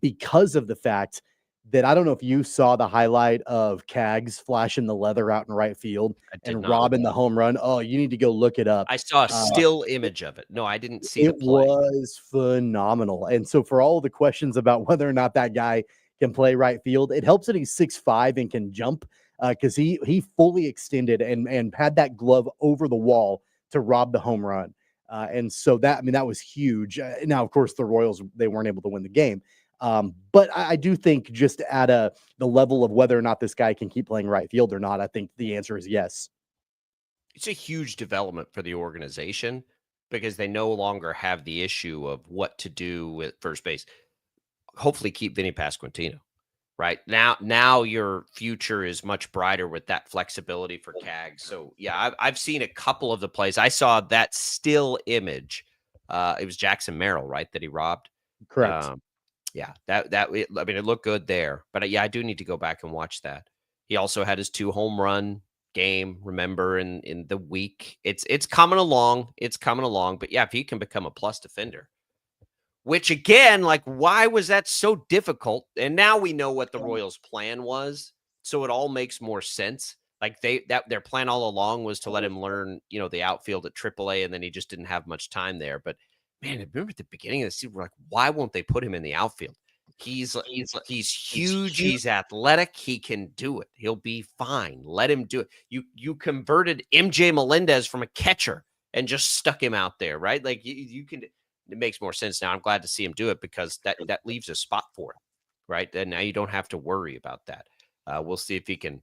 because of the fact that I don't know if you saw the highlight of Kaggs flashing the leather out in right field and robbing the home run. Oh, you need to go look it up. I saw a still image of it. No, I didn't see the play. It was phenomenal. And so for all the questions about whether or not that guy can play right field, it helps that he's 6'5" and can jump because he fully extended and had that glove over the wall to rob the home run. And so that was huge. Now, of course, the Royals, they weren't able to win the game. But I do think just at the level of whether or not this guy can keep playing right field or not, I think the answer is yes. It's a huge development for the organization because they no longer have the issue of what to do with first base. Hopefully keep Vinny Pasquantino, right? Now your future is much brighter with that flexibility for Kaggs. So yeah, I've seen a couple of the plays. I saw that still image. It was Jackson Merrill, right? That he robbed. Correct. Yeah, it looked good there. But yeah, I do need to go back and watch that. He also had his 2 home run game, remember, in the week. It's coming along. It's coming along. But yeah, if he can become a plus defender, which again, like, why was that so difficult? And now we know what the Royals' plan was. So it all makes more sense. Like their plan all along was to let him learn, the outfield at AAA, and then he just didn't have much time there. But man, remember at the beginning of the season, we're like, why won't they put him in the outfield? He's huge. He's athletic. He can do it. He'll be fine. Let him do it. You converted MJ Melendez from a catcher and just stuck him out there, right? Like you can. It makes more sense now. I'm glad to see him do it because that leaves a spot for him, right? And now you don't have to worry about that. We'll see if he can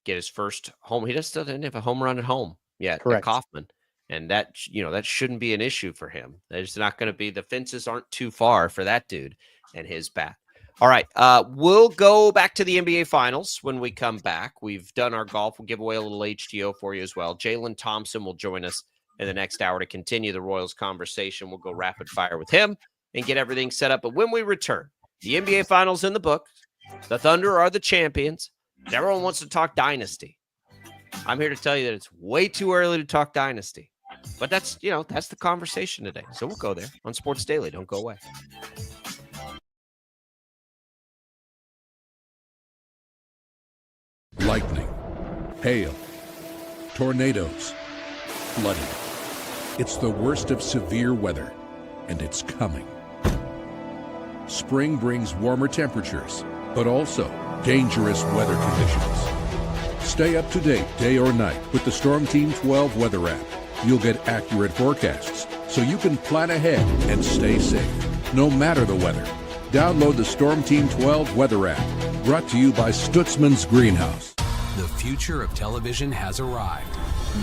get his first home. He still didn't have a home run at home yet. Correct. Kaufman. And that shouldn't be an issue for him. There's not going to be, the fences aren't too far for that dude and his bat. All right. We'll go back to the NBA Finals when we come back. We've done our golf. We'll give away a little HTO for you as well. Jaylon Thompson will join us in the next hour to continue the Royals conversation. We'll go rapid fire with him and get everything set up. But when we return, the NBA Finals in the books. The Thunder are the champions. Everyone wants to talk dynasty. I'm here to tell you that it's way too early to talk dynasty. But that's the conversation today. So we'll go there on Sports Daily. Don't go away. Lightning, hail, tornadoes, flooding. It's the worst of severe weather, and it's coming. Spring brings warmer temperatures, but also dangerous weather conditions. Stay up to date day or night with the Storm Team 12 weather app. You'll get accurate forecasts, so you can plan ahead and stay safe, no matter the weather. Download the Storm Team 12 weather app, brought to you by Stutzman's Greenhouse. The future of television has arrived.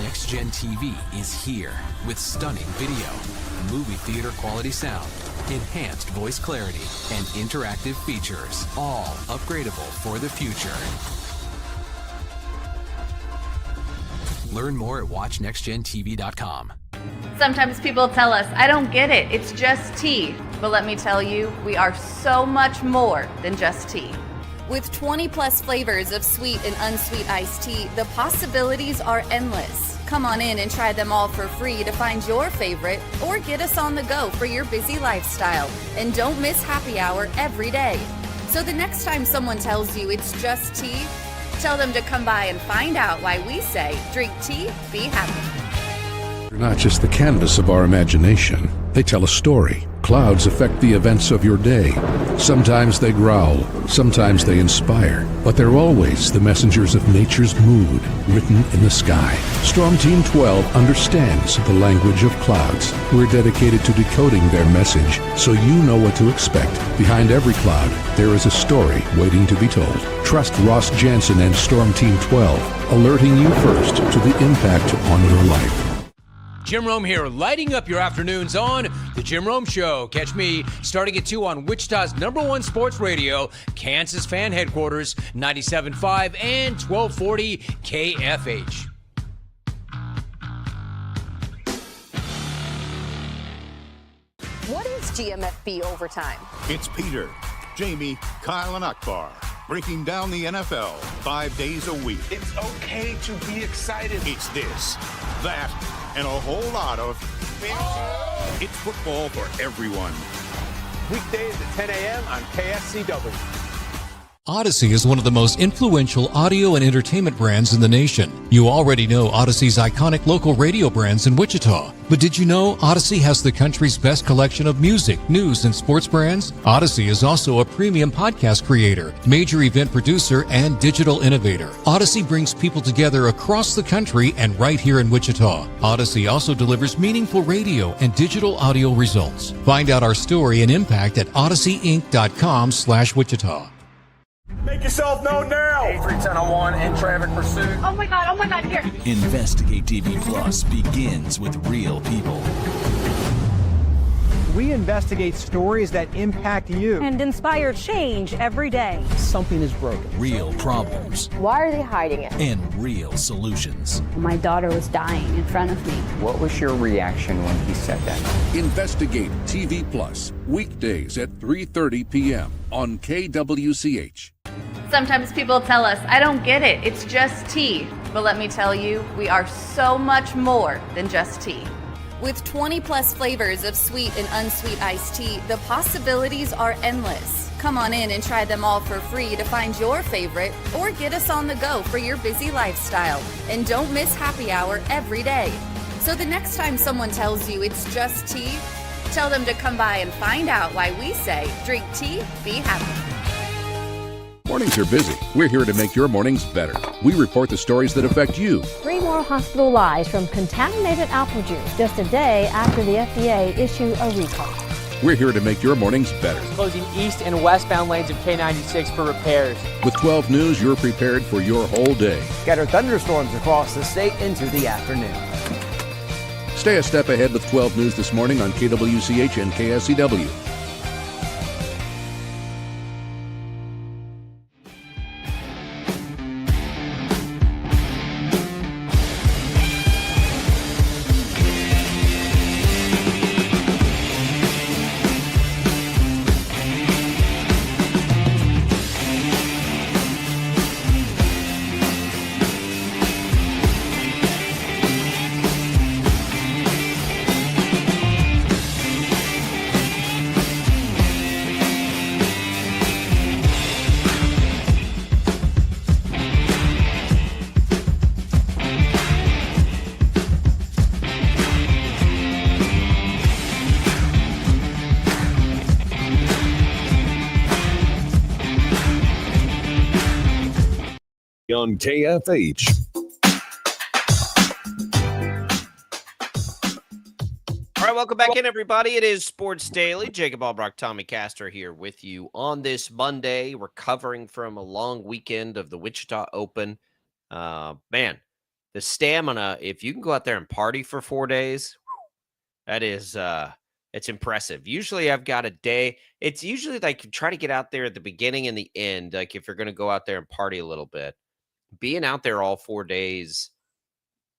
Next Gen TV is here with stunning video, movie theater quality sound, enhanced voice clarity, and interactive features, all upgradable for the future. Learn more at watchnextgentv.com. Sometimes people tell us, I don't get it, it's just tea. But let me tell you, we are so much more than just tea. With 20 plus flavors of sweet and unsweet iced tea, the possibilities are endless. Come on in and try them all for free to find your favorite or get us on the go for your busy lifestyle. And don't miss happy hour every day. So the next time someone tells you it's just tea, tell them to come by and find out why we say, drink tea, be happy. They're not just the canvas of our imagination. They tell a story. Clouds affect the events of your day. Sometimes they growl, sometimes they inspire, but they're always the messengers of nature's mood, written in the sky. Storm Team 12 understands the language of clouds. We're dedicated to decoding their message, so you know what to expect. Behind every cloud, there is a story waiting to be told. Trust Ross Jansen and Storm Team 12, alerting you first to the impact on your life. Jim Rome here, lighting up your afternoons on The Jim Rome Show. Catch me starting at 2 on Wichita's #1 sports radio, Kansas Fan Headquarters, 97.5 and 1240 KFH. What is GMFB overtime? It's Peter, Jamie, Kyle, and Akbar breaking down the NFL 5 days a week. It's okay to be excited. It's this, that, and a whole lot of fantasy. It's football for everyone. Weekdays at 10 a.m. on KSCW. Odyssey is one of the most influential audio and entertainment brands in the nation. You already know Odyssey's iconic local radio brands in Wichita. But did you know Odyssey has the country's best collection of music, news, and sports brands? Odyssey is also a premium podcast creator, major event producer, and digital innovator. Odyssey brings people together across the country and right here in Wichita. Odyssey also delivers meaningful radio and digital audio results. Find out our story and impact at odysseyinc.com/Wichita. Make yourself known now. 83101 in traffic pursuit. Oh my God, here. Investigate TV Plus begins with real people. We investigate stories that impact you. And inspire change every day. Something is broken. Real problems Why are they hiding it? and real solutions. My daughter was dying in front of me. What was your reaction when he said that? Investigate TV Plus, weekdays at 3:30 p.m. on KWCH. Sometimes people tell us, I don't get it, it's just tea. But let me tell you, we are so much more than just tea. With 20 plus flavors of sweet and unsweet iced tea, the possibilities are endless. Come on in and try them all for free to find your favorite or get us on the go for your busy lifestyle. And don't miss happy hour every day. So the next time someone tells you it's just tea, tell them to come by and find out why we say drink tea, be happy. Mornings are busy. We're here to make your mornings better. We report the stories that affect you. 3 more hospitalized from contaminated apple juice just a day after the FDA issued a recall. We're here to make your mornings better. Closing east and westbound lanes of K96 for repairs. With 12 News, you're prepared for your whole day. Scattered thunderstorms across the state into the afternoon. Stay a step ahead with 12 News this morning on KWCH and KSCW. On KFH. All right, welcome back in, everybody. It is Sports Daily. Jacob Albrock, Tommy Castor here with you on this Monday, recovering from a long weekend of the Wichita Open. Man, the stamina, if you can go out there and party for 4 days, that is, it's impressive. Usually I've got a day. It's usually like you try to get out there at the beginning and the end, like if you're going to go out there and party a little bit. Being out there all 4 days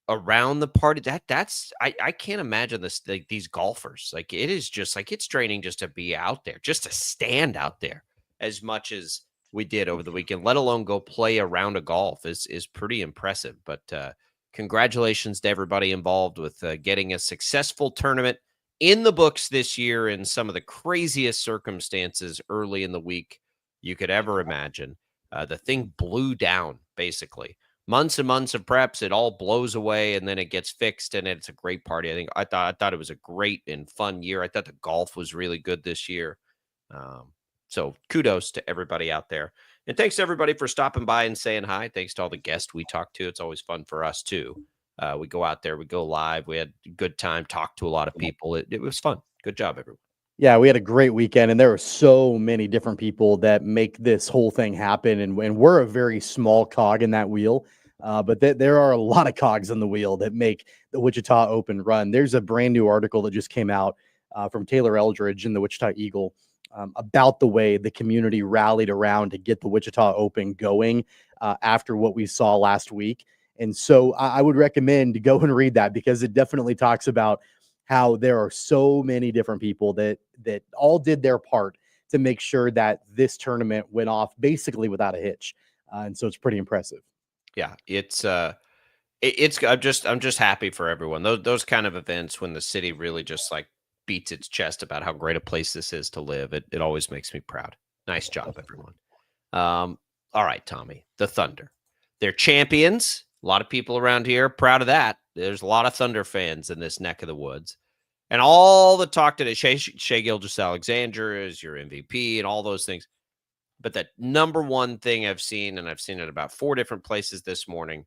around the party, that's I can't imagine this, like these golfers. Like it is just like it's draining just to be out there, just to stand out there as much as we did over the weekend, let alone go play a round of golf is pretty impressive. But congratulations to everybody involved with getting a successful tournament in the books this year in some of the craziest circumstances early in the week you could ever imagine. The thing blew down, basically. Months and months of preps, it all blows away, and then it gets fixed, and it's a great party. I thought it was a great and fun year. I thought the golf was really good this year. So kudos to everybody out there. And thanks to everybody for stopping by and saying hi. Thanks to all the guests we talked to. It's always fun for us, too. We go out there, we go live. We had a good time, talked to a lot of people. It was fun. Good job, everyone. Yeah, we had a great weekend, and there are so many different people that make this whole thing happen, and we're a very small cog in that wheel, but there are a lot of cogs in the wheel that make the Wichita Open run. There's a brand new article that just came out from Taylor Eldridge in the Wichita Eagle about the way the community rallied around to get the Wichita Open going after what we saw last week. And so I would recommend to go and read that, because it definitely talks about how there are so many different people that all did their part to make sure that this tournament went off basically without a hitch. And so it's pretty impressive. Yeah, I'm just happy for everyone. Those kind of events when the city really just like beats its chest about how great a place this is to live. It always makes me proud. Nice job, everyone. All right, Tommy, the Thunder. They're champions. A lot of people around here proud of that. There's a lot of Thunder fans in this neck of the woods. And all the talk today, Shai Gilgeous-Alexander is your MVP and all those things. But the number one thing I've seen, and I've seen it about 4 different places this morning,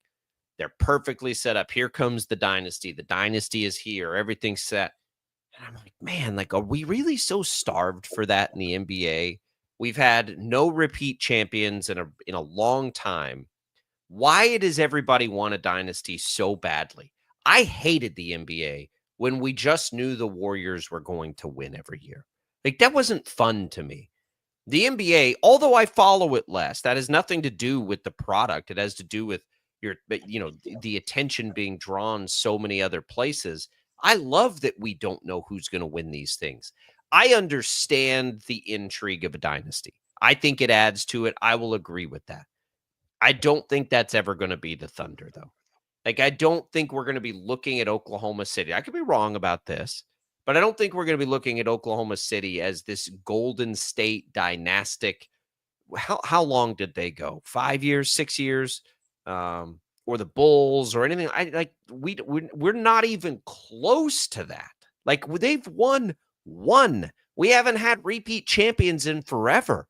they're perfectly set up. Here comes the dynasty. The dynasty is here. Everything's set. And I'm like, man, like, are we really so starved for that in the NBA? We've had no repeat champions in a long time. Why does everybody want a dynasty so badly? I hated the NBA when we just knew the Warriors were going to win every year. Like, that wasn't fun to me. The NBA, although I follow it less, that has nothing to do with the product. It has to do with the attention being drawn so many other places. I love that we don't know who's going to win these things. I understand the intrigue of a dynasty. I think it adds to it. I will agree with that. I don't think that's ever going to be the Thunder, though. Like, I don't think we're going to be looking at Oklahoma City. I could be wrong about this, but I don't think we're going to be looking at Oklahoma City as this Golden State dynastic. How long did they go? 5 years, 6 years, or the Bulls or anything? We're not even close to that. Like, they've won one. We haven't had repeat champions in forever.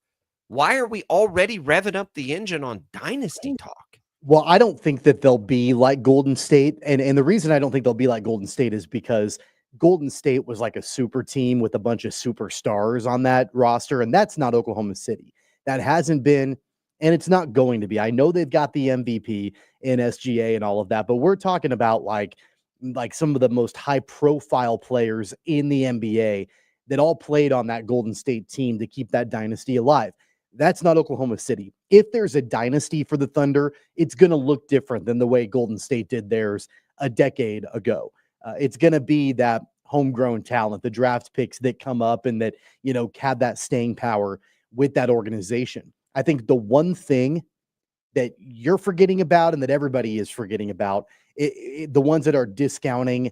Why are we already revving up the engine on dynasty talk? Well, I don't think that they'll be like Golden State. And the reason I don't think they'll be like Golden State is because Golden State was like a super team with a bunch of superstars on that roster. And that's not Oklahoma City. That hasn't been, and it's not going to be. I know they've got the MVP in SGA and all of that, but we're talking about like some of the most high profile players in the NBA that all played on that Golden State team to keep that dynasty alive. That's not Oklahoma City. If there's a dynasty for the Thunder, it's going to look different than the way Golden State did theirs a decade ago. It's going to be that homegrown talent, the draft picks that come up and that, have that staying power with that organization. I think the one thing that you're forgetting about and that everybody is forgetting about, the ones that are discounting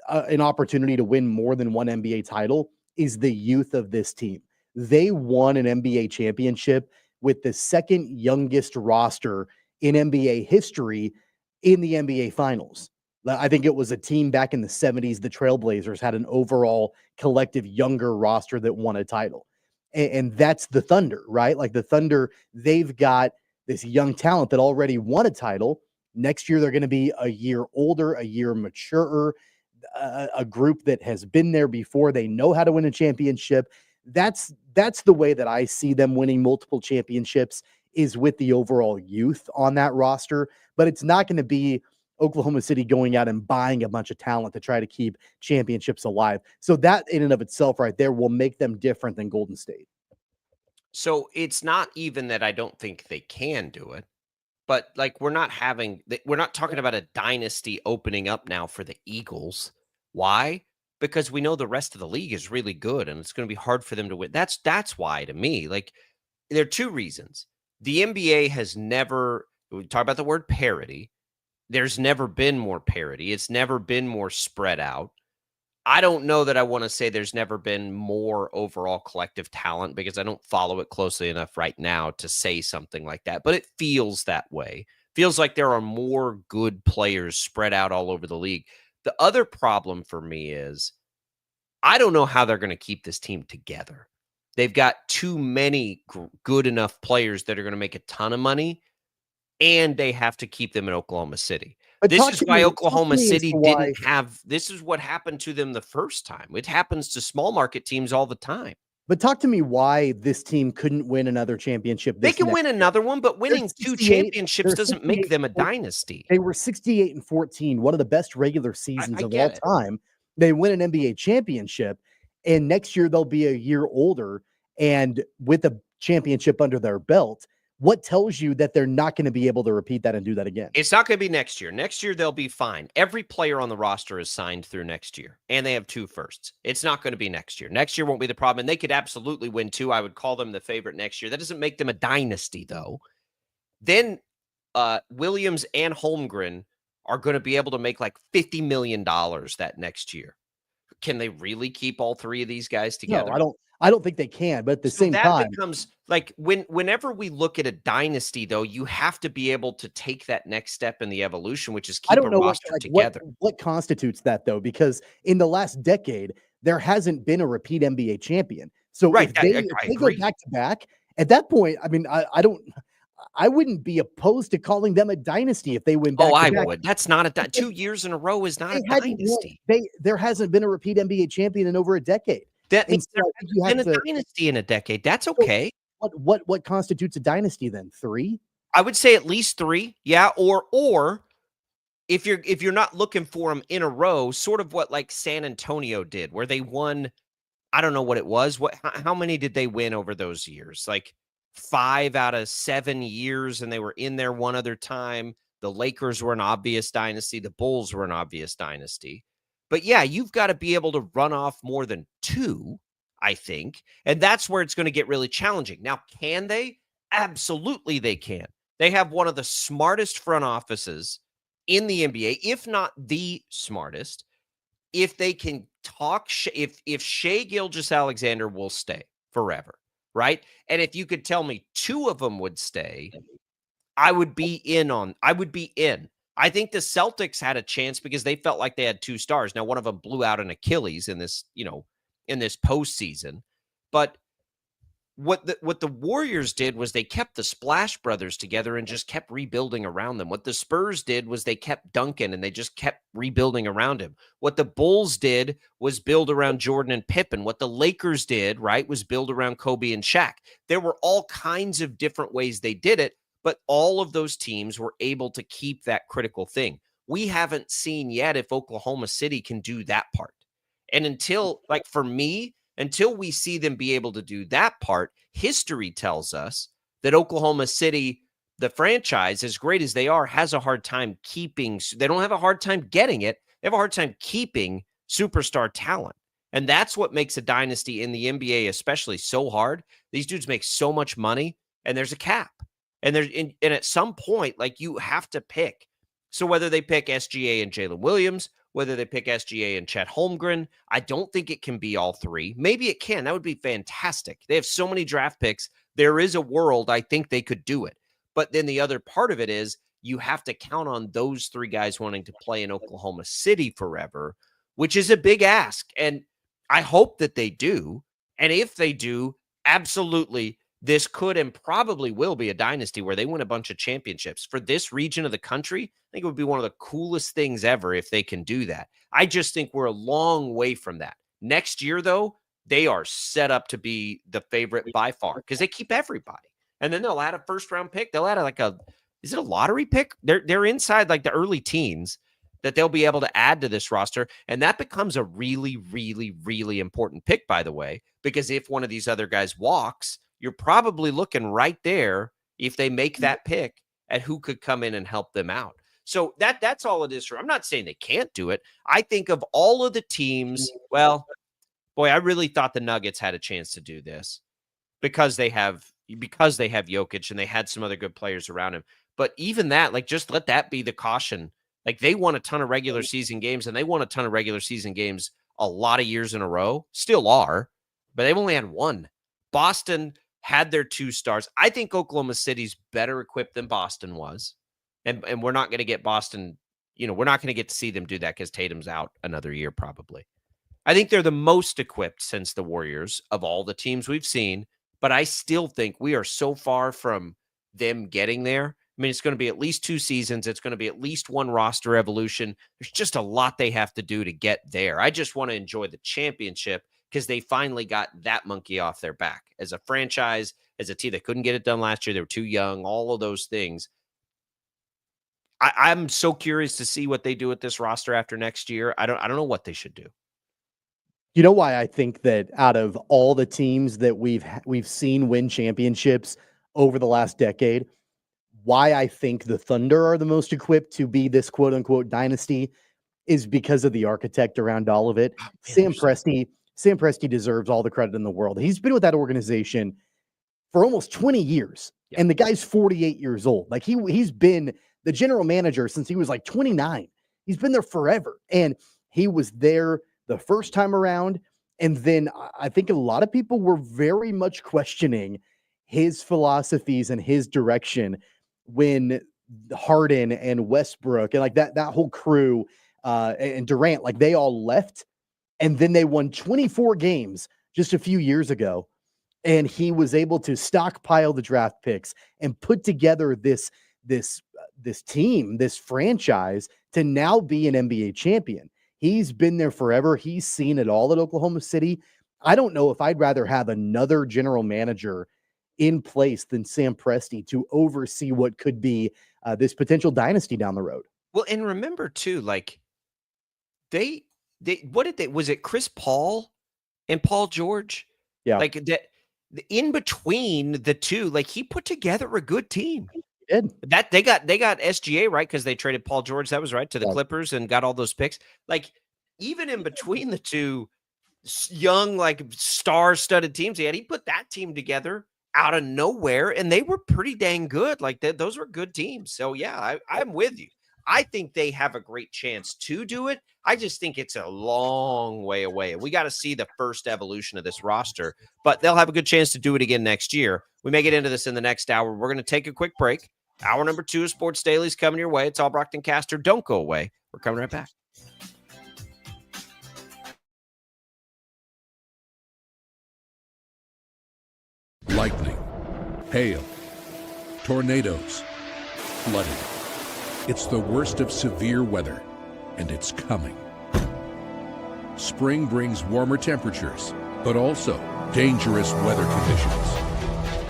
an opportunity to win more than one NBA title, is the youth of this team. They won an NBA championship with the second youngest roster in NBA history in the NBA Finals. I think it was a team back in the 70s, the Trailblazers, had an overall collective younger roster that won a title. And that's the Thunder, right? Like the Thunder, they've got this young talent that already won a title. Next year, they're going to be a year older, a year maturer, a group that has been there before. They know how to win a championship. That's the way that I see them winning multiple championships, is with the overall youth on that roster. But it's not going to be Oklahoma City going out and buying a bunch of talent to try to keep championships alive. So that in and of itself right there will make them different than Golden State. So it's not even that I don't think they can do it, but like we're not talking about a dynasty opening up now for the Eagles. Why? Because we know the rest of the league is really good and it's going to be hard for them to win. That's why, to me, like, there are 2 reasons. The NBA has never, we talk about the word parity. There's never been more parity. It's never been more spread out. I don't know that I want to say there's never been more overall collective talent, because I don't follow it closely enough right now to say something like that, but it feels that way. Feels like there are more good players spread out all over the league. The other problem for me is I don't know how they're going to keep this team together. They've got too many good enough players that are going to make a ton of money, and they have to keep them in Oklahoma City. But this is why Oklahoma City didn't have – this is what happened to them the first time. It happens to small market teams all the time. But talk to me why this team couldn't win another championship. They can win another one, but winning 2 championships doesn't make them a dynasty. They were 68-14, one of the best regular seasons of all time. They win an NBA championship, and next year they'll be a year older and with a championship under their belt. what tells you that they're not going to be able to repeat that and do that again? It's not going to be next year. Next year, they'll be fine. Every player on the roster is signed through next year, and they have 2 firsts. It's not going to be next year. Next year won't be the problem, and they could absolutely win 2. I would call them the favorite next year. That doesn't make them a dynasty, though. Then Williams and Holmgren are going to be able to make like $50 million that next year. Can they really keep all 3 of these guys together? No, I don't think they can, but at the same time, that becomes like whenever we look at a dynasty, though, you have to be able to take that next step in the evolution, which is keep a roster together. What constitutes that, though? Because in the last decade, there hasn't been a repeat NBA champion. So if they go back to back, at that point, I mean, I wouldn't be opposed to calling them a dynasty if they win back. Oh, I would. That's not a 2 years in a row is not a dynasty. There hasn't been a repeat NBA champion in over a decade. That means there hasn't been a dynasty in a decade. That's okay. So what constitutes a dynasty then? 3? I would say at least 3. Yeah, or if you're not looking for them in a row, sort of what like San Antonio did, where they won. I don't know what it was. How many did they win over those years? Like 5 out of 7 years, and they were in there one other time. The Lakers were an obvious dynasty. The Bulls were an obvious dynasty. But yeah, you've got to be able to run off more than 2, I think. And that's where it's going to get really challenging. Now, can they? Absolutely they can. They have one of the smartest front offices in the NBA, if not the smartest. If they can talk, if Shai Gilgeous-Alexander will stay forever, right? And if you could tell me 2 of them would stay, I would be in. I think the Celtics had a chance because they felt like they had 2 stars. Now, one of them blew out an Achilles in this, in this postseason. But what the Warriors did was they kept the Splash Brothers together and just kept rebuilding around them. What the Spurs did was they kept Duncan and they just kept rebuilding around him. What the Bulls did was build around Jordan and Pippen. What the Lakers did, right, was build around Kobe and Shaq. There were all kinds of different ways they did it, but all of those teams were able to keep that critical thing. We haven't seen yet if Oklahoma City can do that part. And until we see them be able to do that part, history tells us that Oklahoma City, the franchise, as great as they are, has a hard time keeping. They don't have a hard time getting it. They have a hard time keeping superstar talent. And that's what makes a dynasty in the NBA especially so hard. These dudes make so much money, and there's a cap. And at some point, like, you have to pick. So whether they pick SGA and Jalen Williams, whether they pick SGA and Chet Holmgren, I don't think it can be all 3. Maybe it can. That would be fantastic. They have so many draft picks. There is a world I think they could do it. But then the other part of it is you have to count on those 3 guys wanting to play in Oklahoma City forever, which is a big ask. And I hope that they do. And if they do, absolutely, this could and probably will be a dynasty where they win a bunch of championships. For this region of the country, I think it would be one of the coolest things ever if they can do that. I just think we're a long way from that. Next year, though, they are set up to be the favorite by far because they keep everybody. And then they'll add a first-round pick. They'll add is it a lottery pick? They're inside like the early teens that they'll be able to add to this roster. And that becomes a really, really, really important pick, by the way, because if one of these other guys walks, you're probably looking right there, if they make that pick, at who could come in and help them out. So that's all it is. I'm not saying they can't do it. I think of all of the teams, well, boy, I really thought the Nuggets had a chance to do this because they have Jokic and they had some other good players around him. But even that, like, just let that be the caution. Like, they won a ton of regular season games, and they won a ton of regular season games a lot of years in a row, still are, but they've only had 1. Boston had their 2 stars. I think Oklahoma City's better equipped than Boston was. And we're not going to get Boston, we're not going to get to see them do that because Tatum's out another year probably. I think they're the most equipped since the Warriors of all the teams we've seen, but I still think we are so far from them getting there. I mean, it's going to be at least 2 seasons. It's going to be at least 1 roster evolution. There's just a lot they have to do to get there. I just want to enjoy the championship because they finally got that monkey off their back. As a franchise, as a team that couldn't get it done last year, they were too young, all of those things. I'm so curious to see what they do with this roster after next year. I don't know what they should do. You know why I think that out of all the teams that we've seen win championships over the last decade. Why I think the Thunder are the most equipped to be this quote unquote dynasty is because of the architect around all of it. Sam Presti deserves all the credit in the world. He's been with that organization for almost 20 years. Yep. And the guy's 48 years old. Like he's been the general manager since he was like 29. He's been there forever. And he was there the first time around. And then I think a lot of people were very much questioning his philosophies and his direction when Harden and Westbrook and like that whole crew and Durant, like they all left. And then they won 24 games just a few years ago. And he was able to stockpile the draft picks and put together this team, this franchise to now be an NBA champion. He's been there forever. He's seen it all at Oklahoma City. I don't know if I'd rather have another general manager in place than Sam Presti to oversee what could be this potential dynasty down the road. Well, and remember too, like was it Chris Paul and Paul George? Yeah. Like that in between the two, like he put together a good team. He did. That they got SGA, right? Because they traded Paul George, that was right, to the Clippers and got all those picks. Like even in between the two young, like star-studded teams he put that team together out of nowhere, and they were pretty dang good. Like those were good teams. So yeah, I'm with you. I think they have a great chance to do it. I just think it's a long way away. We got to see the first evolution of this roster, but they'll have a good chance to do it again next year. We may get into this in the next hour. We're going to take a quick break. Hour number 2 of Sports Daily's coming your way. It's Albrecht and Caster. Don't go away. We're coming right back. Lightning, hail, tornadoes, flooding. It's the worst of severe weather, and it's coming. Spring brings warmer temperatures, but also dangerous weather conditions.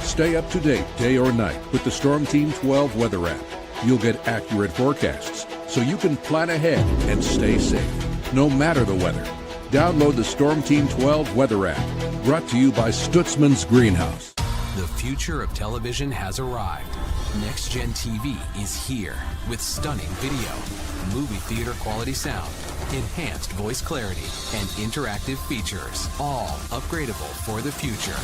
Stay up to date day or night with the Storm Team 12 weather app. You'll get accurate forecasts, so you can plan ahead and stay safe, no matter the weather. Download the Storm Team 12 weather app, brought to you by Stutzman's Greenhouse. The future of television has arrived. Next Gen TV is here with stunning video, movie theater quality sound, enhanced voice clarity, and interactive features, all upgradable for the future.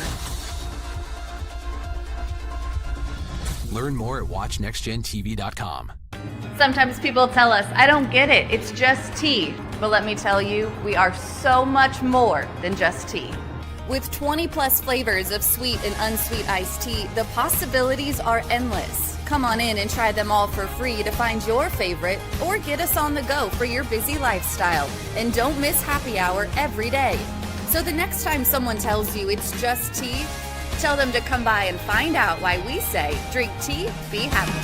Learn more at watchnextgentv.com. Sometimes people tell us, I don't get it, it's just tea. But let me tell you, we are so much more than just tea. With 20 plus flavors of sweet and unsweet iced tea, the possibilities are endless. Come on in and try them all for free to find your favorite, or get us on the go for your busy lifestyle. And don't miss happy hour every day. So the next time someone tells you it's just tea, tell them to come by and find out why we say, drink tea, be happy.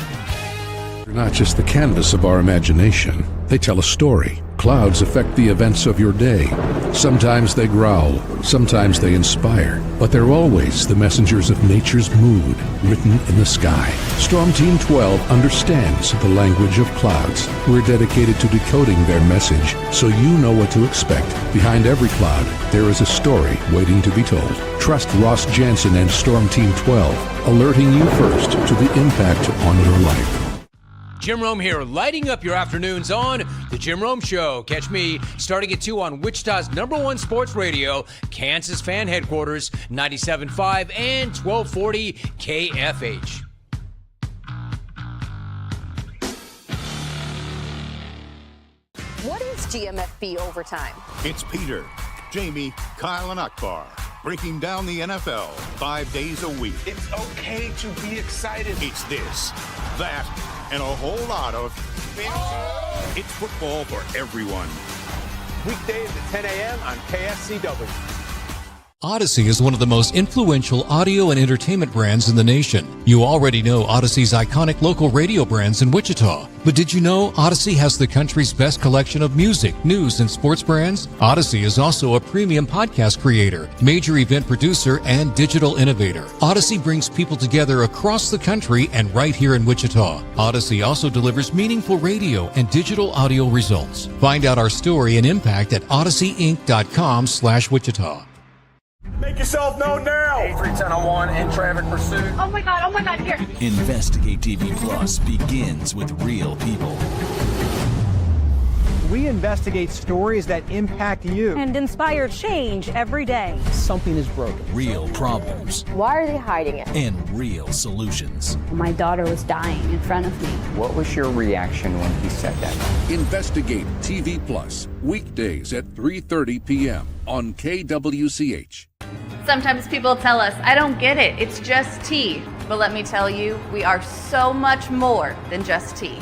They're not just the canvas of our imagination. They tell a story. Clouds affect the events of your day. Sometimes they growl, sometimes they inspire, but they're always the messengers of nature's mood written in the sky. Storm Team 12 understands the language of clouds. We're dedicated to decoding their message so you know what to expect. Behind every cloud, there is a story waiting to be told. Trust Ross Jansen and Storm Team 12, alerting you first to the impact on your life. Jim Rome here, lighting up your afternoons on The Jim Rome Show. Catch me starting at 2 on Wichita's #1 sports radio, Kansas Fan Headquarters, 97.5 and 1240 KFH. What is GMFB Overtime? It's Peter, Jamie, Kyle, and Akbar breaking down the NFL 5 days a week. It's okay to be excited. It's this, that, and a whole lot of fantasy. It's football for everyone. Weekdays at 10 a.m. on KSCW. Odyssey is one of the most influential audio and entertainment brands in the nation. You already know Odyssey's iconic local radio brands in Wichita. But did you know Odyssey has the country's best collection of music, news, and sports brands? Odyssey is also a premium podcast creator, major event producer, and digital innovator. Odyssey brings people together across the country and right here in Wichita. Odyssey also delivers meaningful radio and digital audio results. Find out our story and impact at odysseyinc.com/Wichita. Make yourself known now. 83-10-1 in traffic pursuit. Oh my God, here. Investigate TV Plus begins with real people. We investigate stories that impact you. And inspire change every day. Something is broken. Real problems. Why are they hiding it? And real solutions. My daughter was dying in front of me. What was your reaction when he said that? Investigate TV Plus, weekdays at 3:30 p.m. on KWCH. Sometimes people tell us, I don't get it, it's just tea. But let me tell you, we are so much more than just tea.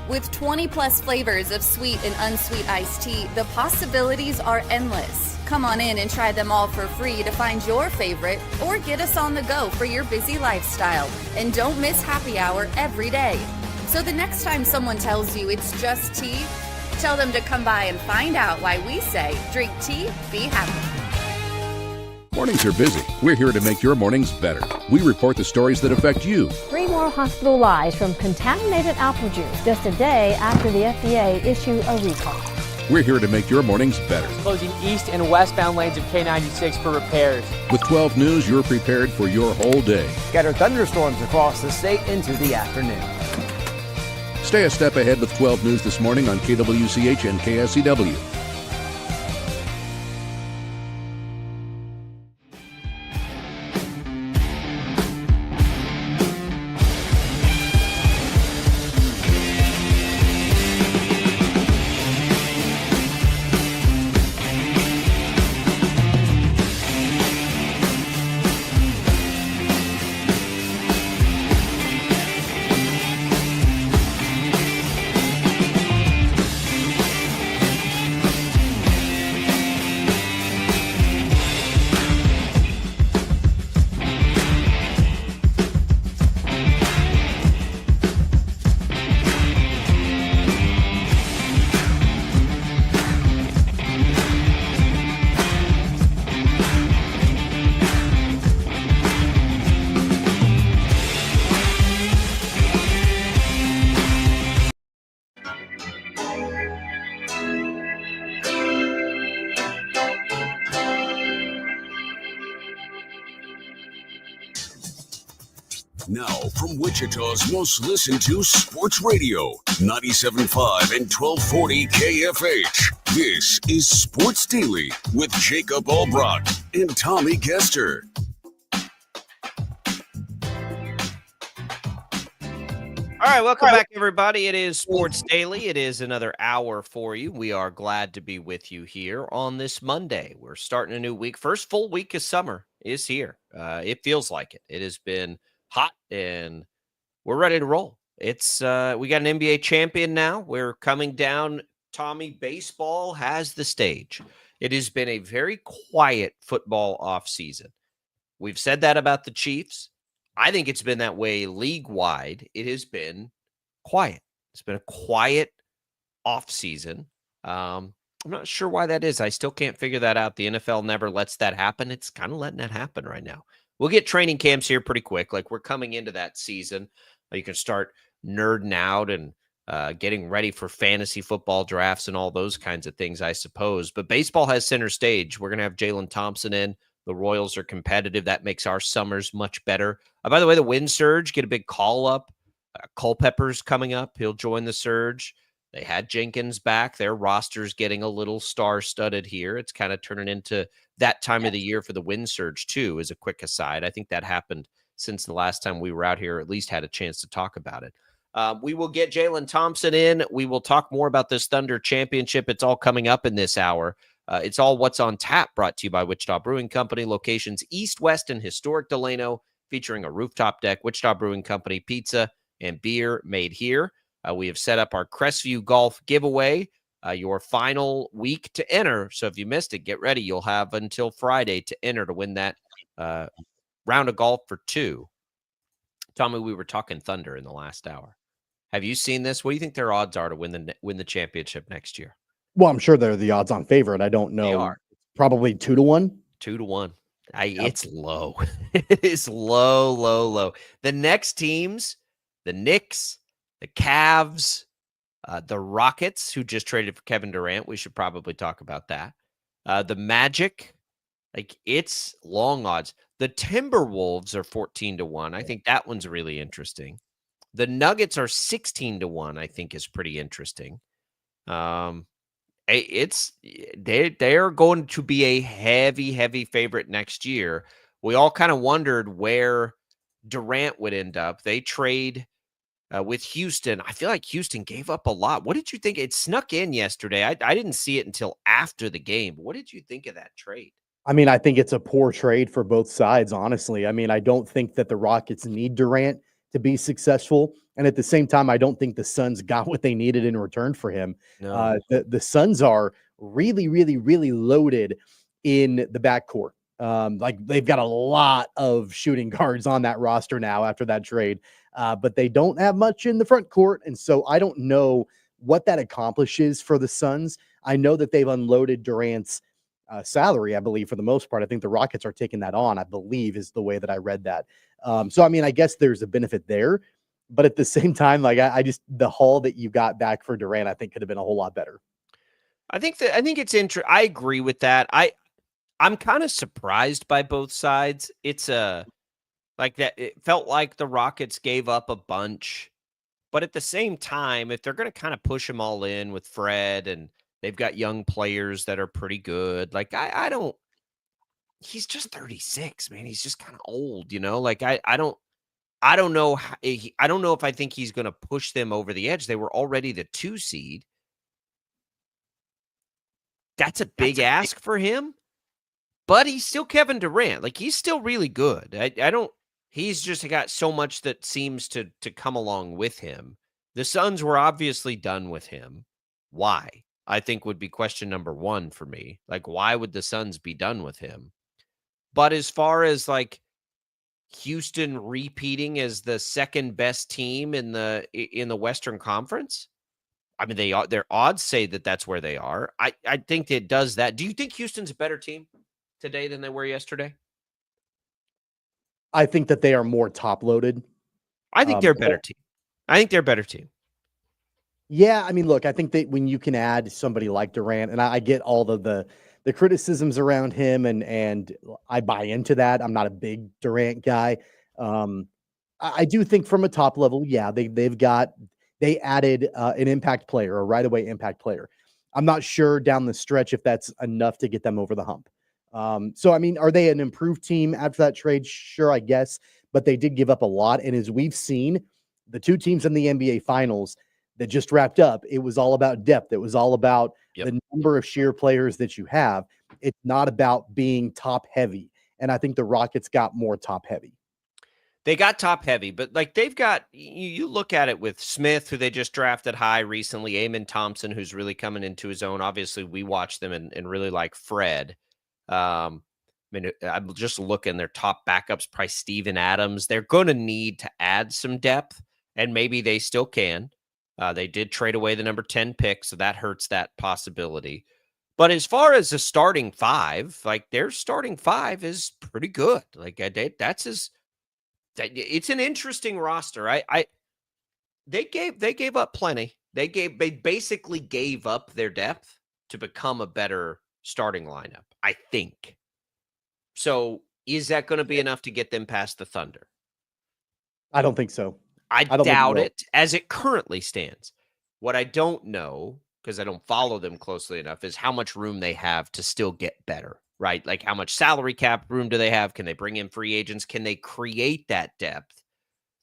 With 20 plus flavors of sweet and unsweet iced tea, the possibilities are endless. Come on in and try them all for free to find your favorite or get us on the go for your busy lifestyle. And don't miss happy hour every day. So the next time someone tells you it's just tea, tell them to come by and find out why we say drink tea, be happy. Mornings are busy. We're here to make your mornings better. We report the stories that affect you. 3 more hospital lies from contaminated apple juice just a day after the FDA issue a recall. We're here to make your mornings better. Closing east and westbound lanes of K96 for repairs. With 12 News, you're prepared for your whole day. Scattered thunderstorms across the state into the afternoon. Stay a step ahead with 12 News this morning on KWCH and KSCW. Now, from Wichita's most listened to sports radio, 97.5 and 1240 KFH. This is Sports Daily with Jacob Albrock and Tommy Kester. All right, welcome back, everybody. It is Sports Daily. It is another hour for you. We are glad to be with you here on this Monday. We're starting a new week. First full week of summer is here. It feels like it. It has been hot, and we're ready to roll. It's we got an NBA champion now. We're coming down. Tommy, baseball has the stage. It has been a very quiet football offseason. We've said that about the Chiefs. I think it's been that way league-wide. It has been quiet. It's been a quiet offseason. I'm not sure why that is. I still can't figure that out. The NFL never lets that happen. It's kind of letting that happen right now. We'll get training camps here pretty quick. Like, we're coming into that season. You can start nerding out and getting ready for fantasy football drafts and all those kinds of things, I suppose. But baseball has center stage. We're going to have Jaylon Thompson in. The Royals are competitive. That makes our summers much better. By the way, the Wind Surge get a big call up. Culpepper's coming up. He'll join the Surge. They had Jenkins back. Their roster's getting a little star-studded here. It's kind of turning into that time of the year for the Wind Surge, too, as a quick aside. I think that happened since the last time we were out here, or at least had a chance to talk about it. We will get Jaylon Thompson in. We will talk more about this Thunder Championship. It's all coming up in this hour. It's all What's on Tap, brought to you by Wichita Brewing Company, locations east, west, and historic Delano, featuring a rooftop deck, Wichita Brewing Company pizza and beer made here. We have set up our Crestview Golf giveaway, your final week to enter. So if you missed it, get ready. You'll have until Friday to enter to win that round of golf for 2. Tommy, we were talking Thunder in the last hour. Have you seen this? What do you think their odds are to win the championship next year? Well, I'm sure they're the odds-on favorite. I don't know. They are. Probably 2-1. 2-1. It's low. It is low. The next teams, the Knicks, the Cavs, the Rockets, who just traded for Kevin Durant. We should probably talk about that. The Magic, Like, it's long odds. The Timberwolves are 14-1. I think that one's really interesting. The Nuggets are 16-1, I think is pretty interesting. They are going to be a heavy favorite next year. We all kind of wondered where Durant would end up. They trade with Houston. I feel like Houston gave up a lot. What did you think? It snuck in yesterday. I didn't see it until after the game. What did you think of that trade? I mean, I think it's a poor trade for both sides, honestly. I mean, I don't think that the Rockets need Durant to be successful. And at the same time, I don't think the Suns got what they needed in return for him. No. The Suns are really loaded in the backcourt. Like they've got a lot of shooting guards on that roster now after that trade, but they don't have much in the front court. And so I don't know what that accomplishes for the Suns. I know that they've unloaded Durant's salary, I believe, for the most part. I think the Rockets are taking that on, I believe, is the way that I read that. So, I mean, I guess there's a benefit there. But at the same time, like I just the haul that you got back for Durant, I think could have been a whole lot better. I think it's interesting. I agree with that. I'm kind of surprised by both sides. It's like that. It felt like the Rockets gave up a bunch, but at the same time, if they're going to kind of push them all in with Fred and they've got young players that are pretty good, like I don't. He's just 36, man. He's just kind of old, you know. Like I don't know. I don't know if I think he's going to push them over the edge. They were already the 2 seed. That's a big ask for him, but he's still Kevin Durant. Like he's still really good. He's just got so much that seems to come along with him. The Suns were obviously done with him. Why? I think would be question number 1 for me. Like, why would the Suns be done with him? But as far as like Houston repeating as the second best team in the Western Conference, I mean, their odds say that that's where they are. I think it does that. Do you think Houston's a better team today than they were yesterday? I think that they are more top loaded. I think they're a better team. I think they're a better team. Yeah, I mean, look, I think that when you can add somebody like Durant, and I get all the criticisms around him, and I buy into that. I'm not a big Durant guy. I do think from a top level, yeah, they added an impact player, a right away impact player. I'm not sure down the stretch if that's enough to get them over the hump. So I mean, are they an improved team after that trade? Sure, I guess, but they did give up a lot. And as we've seen, the 2 teams in the NBA Finals that just wrapped up, it was all about depth. It was all about the number of sheer players that you have. It's not about being top heavy. And I think the Rockets got more top heavy. They got top heavy, but like they've got, you look at it with Smith, who they just drafted high recently, Amen Thompson, who's really coming into his own. Obviously, we watch them and really like Fred. I mean, I'm just looking, their top backups, probably Steven Adams. They're going to need to add some depth, and maybe they still can. They did trade away the number 10 pick, so that hurts that possibility. But as far as a starting 5, like their starting 5 is pretty good. Like it's an interesting roster. They gave up plenty. They basically gave up their depth to become a better starting lineup, I think. So is that going to be enough to get them past the Thunder? I don't think so. I doubt it as it currently stands. What I don't know, because I don't follow them closely enough, is how much room they have to still get better, right? Like how much salary cap room do they have? Can they bring in free agents? Can they create that depth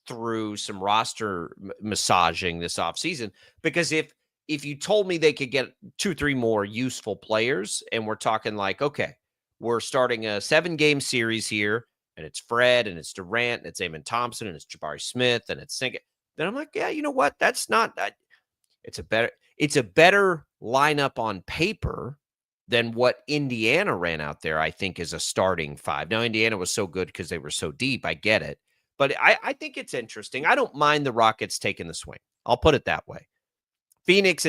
through some roster massaging this offseason? Because if you told me they could get 2-3 more useful players, and we're talking like, okay, we're starting a 7-game series here, and it's Fred, and it's Durant, and it's Amen Thompson, and it's Jabari Smith, and it's Sinkett, then I'm like, yeah, you know what? That's not that. It's a better lineup on paper than what Indiana ran out there, I think, is a starting 5. Now, Indiana was so good because they were so deep. I get it. But I think it's interesting. I don't mind the Rockets taking the swing. I'll put it that way. Phoenix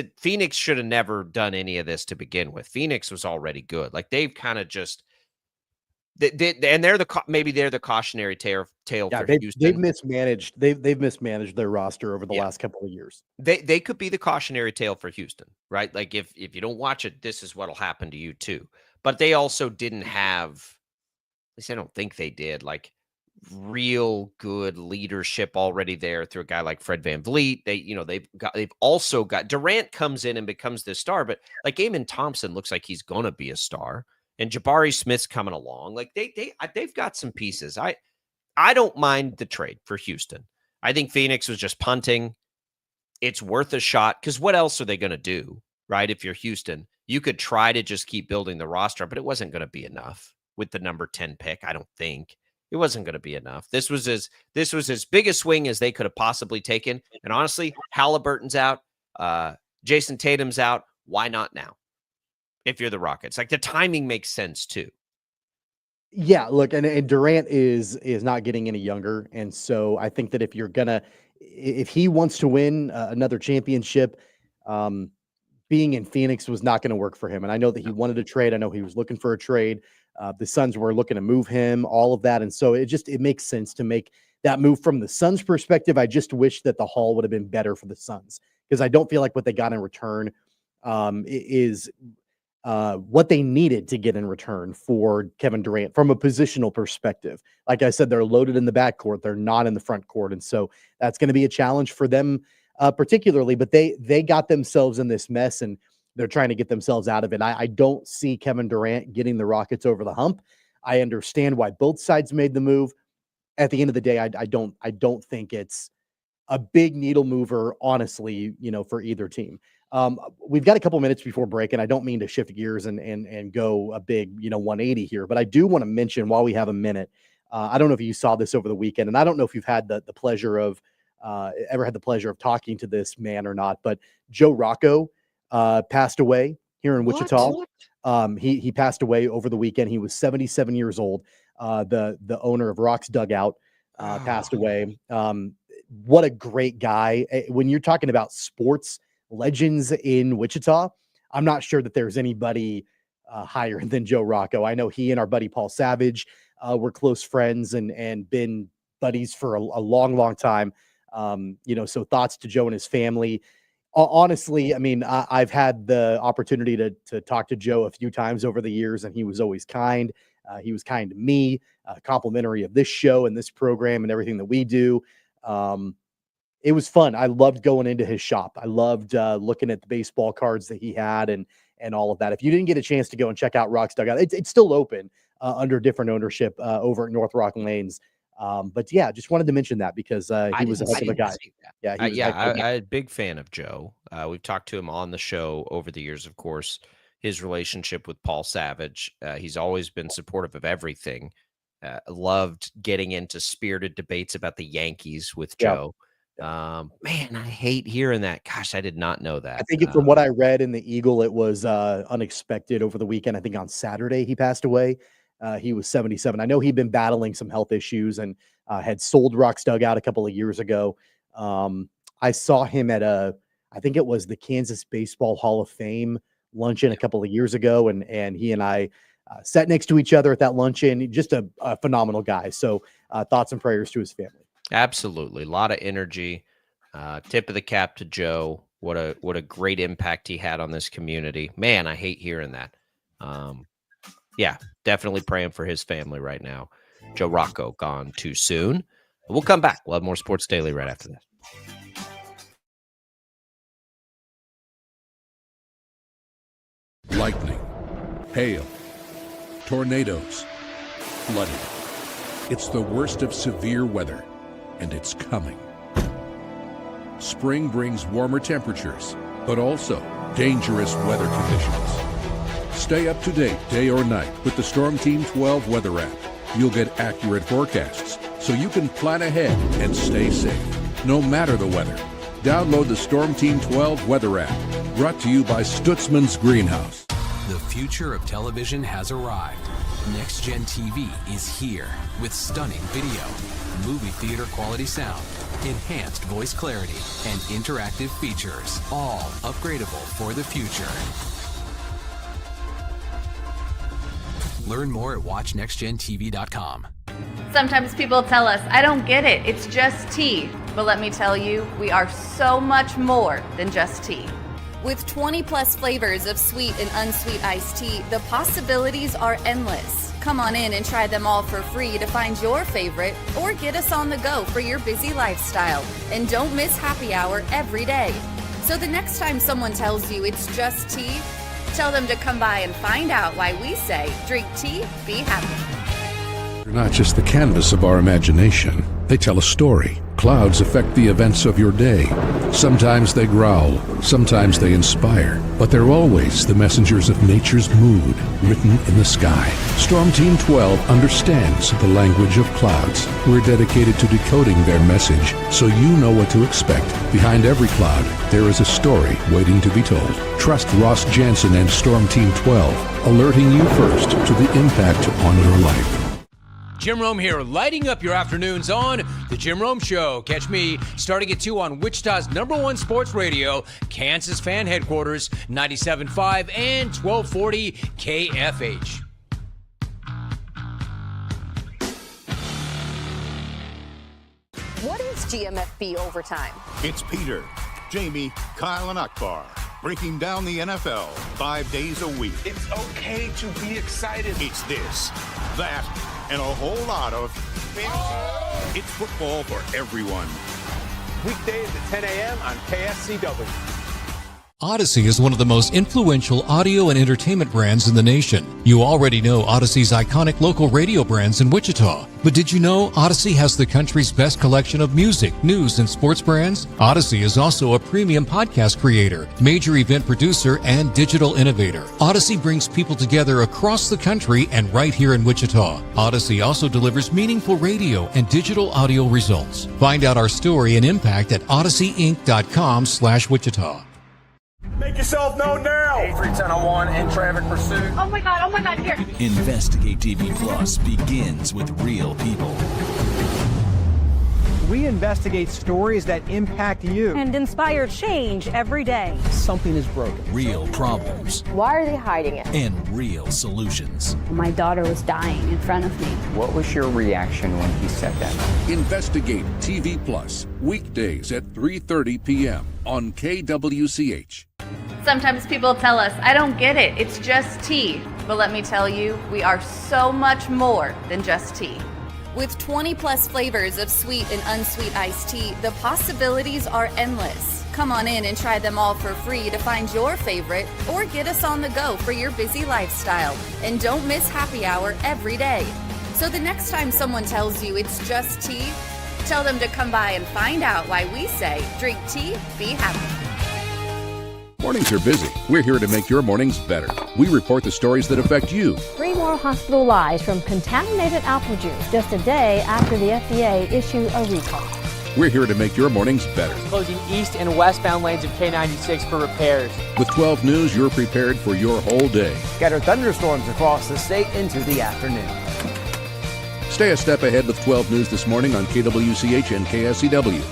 should have never done any of this to begin with. Phoenix was already good. Like they've kind of just maybe they're the cautionary tale for Houston. They've mismanaged. They've mismanaged their roster over the last couple of years. They could be the cautionary tale for Houston, right? Like if you don't watch it, this is what'll happen to you too. but they also didn't have, at least I don't think they did, like real good leadership already there through a guy like Fred VanVleet. They've also got Durant comes in and becomes this star, but like Jaylon Thompson looks like he's gonna be a star, and Jabari Smith's coming along. Like they've got some pieces. I don't mind the trade for Houston. I think Phoenix was just punting. It's worth a shot because what else are they going to do, right? If you're Houston, you could try to just keep building the roster, but it wasn't going to be enough with the number 10 pick. I don't think it wasn't going to be enough. This was as big a swing as they could have possibly taken. And honestly, Halliburton's out, Jason Tatum's out. Why not now? If you're the Rockets, like the timing makes sense too. Yeah, look, and Durant is not getting any younger, and so I think that if he wants to win another championship, being in Phoenix was not going to work for him. And I know that he wanted a trade. I know he was looking for a trade. The Suns were looking to move him, all of that, and so it makes sense to make that move from the Suns' perspective. I just wish that the haul would have been better for the Suns because I don't feel like what they got in return is what they needed to get in return for Kevin Durant from a positional perspective. Like I said, they're loaded in the backcourt. They're not in the front court. And so that's going to be a challenge for them particularly, but they got themselves in this mess and they're trying to get themselves out of it. I don't see Kevin Durant getting the Rockets over the hump. I understand why both sides made the move. At the end of the day, I don't think it's a big needle mover, honestly, for either team. We've got a couple minutes before break, and I don't mean to shift gears and go a big, 180 here, but I do want to mention while we have a minute, I don't know if you saw this over the weekend, and I don't know if you've had the pleasure of ever had the pleasure of talking to this man or not, but Joe Rocco passed away here in Wichita. He passed away over the weekend. He was 77 years old. The owner of Rock's Dugout passed away. What a great guy. When you're talking about sports legends in Wichita, I'm not sure that there's anybody higher than Joe Rocco. I know he and our buddy Paul Savage were close friends and been buddies for a long, long time. So thoughts to Joe and his family. Honestly, I mean, I've had the opportunity to talk to Joe a few times over the years, and he was always kind. He was kind to me, complimentary of this show and this program and everything that we do. It was fun. I loved going into his shop. I loved looking at the baseball cards that he had and all of that. If you didn't get a chance to go and check out Rock's Dugout, it's still open under different ownership over at North Rock Lanes. But yeah, just wanted to mention that because he was a heck of a guy. Yeah, I'm a big fan of Joe. We've talked to him on the show over the years, of course. His relationship with Paul Savage, he's always been supportive of everything. Loved getting into spirited debates about the Yankees with Joe. Man, I hate hearing that. Gosh, I did not know that. I think from what I read in the Eagle, it was unexpected over the weekend. I think on Saturday he passed away. He was 77. I know he'd been battling some health issues and had sold Rock's Dugout a couple of years ago. I saw him at I think it was the Kansas Baseball Hall of Fame luncheon a couple of years ago. And he and I sat next to each other at that luncheon. Just a phenomenal guy. So thoughts and prayers to his family. Absolutely. A lot of energy. Tip of the cap to Joe. What a great impact he had on this community. Man, I hate hearing that. Yeah, definitely praying for his family right now. Joe Rocco gone too soon. We'll come back. We'll have more Sports Daily right after that. Lightning, hail, tornadoes, flooding. It's the worst of severe weather, and it's coming. Spring brings warmer temperatures, but also dangerous weather conditions. Stay up to date day or night with the Storm Team 12 weather app. You'll get accurate forecasts so you can plan ahead and stay safe, no matter the weather. Download the Storm Team 12 weather app, brought to you by Stutzman's Greenhouse. The future of television has arrived. Next Gen TV is here with stunning video, movie theater quality sound, enhanced voice clarity, and interactive features, all upgradable for the future. Learn more at watchnextgentv.com. Sometimes people tell us, I don't get it, it's just tea. But let me tell you, we are so much more than just tea. With 20 plus flavors of sweet and unsweet iced tea, the possibilities are endless. Come on in and try them all for free to find your favorite or get us on the go for your busy lifestyle. And don't miss happy hour every day. So the next time someone tells you it's just tea, tell them to come by and find out why we say drink tea, be happy. They're not just the canvas of our imagination. They tell a story. Clouds affect the events of your day. Sometimes they growl, sometimes they inspire, but they're always the messengers of nature's mood written in the sky. Storm Team 12 understands the language of clouds. We're dedicated to decoding their message so you know what to expect. Behind every cloud, there is a story waiting to be told. Trust Ross Jansen and Storm Team 12, alerting you first to the impact on your life. Jim Rome here, lighting up your afternoons on The Jim Rome Show. Catch me starting at 2 on Wichita's #1 sports radio, Kansas Fan Headquarters, 97.5 and 1240 KFH. What is GMFB Overtime? It's Peter, Jamie, Kyle, and Akbar breaking down the NFL 5 days a week. It's okay to be excited. It's this, that, and a whole lot of fantasy. It's football for everyone. Weekdays at 10 a.m. on KSCW. Odyssey is one of the most influential audio and entertainment brands in the nation. You already know Odyssey's iconic local radio brands in Wichita. But did you know Odyssey has the country's best collection of music, news, and sports brands? Odyssey is also a premium podcast creator, major event producer, and digital innovator. Odyssey brings people together across the country and right here in Wichita. Odyssey also delivers meaningful radio and digital audio results. Find out our story and impact at odysseyinc.com/Wichita. Make yourself known now. 831001 in traffic pursuit. Oh my God, here. Investigate TV Plus begins with real people. We investigate stories that impact you. And inspire change every day. Something is broken. Real problems. Why are they hiding it? And real solutions. My daughter was dying in front of me. What was your reaction when he said that? Investigate TV Plus, weekdays at 3:30 p.m. on KWCH. Sometimes people tell us, I don't get it, it's just tea. But let me tell you, we are so much more than just tea. With 20 plus flavors of sweet and unsweet iced tea, the possibilities are endless. Come on in and try them all for free to find your favorite or get us on the go for your busy lifestyle. And don't miss happy hour every day. So the next time someone tells you it's just tea, tell them to come by and find out why we say drink tea, be happy. Mornings are busy. We're here to make your mornings better. We report the stories that affect you. 3 more hospitalized from contaminated apple juice just a day after the FDA issued a recall. We're here to make your mornings better. Closing east and westbound lanes of K96 for repairs. With 12 News, you're prepared for your whole day. Scattered thunderstorms across the state into the afternoon. Stay a step ahead with 12 News this morning on KWCH and KSCW.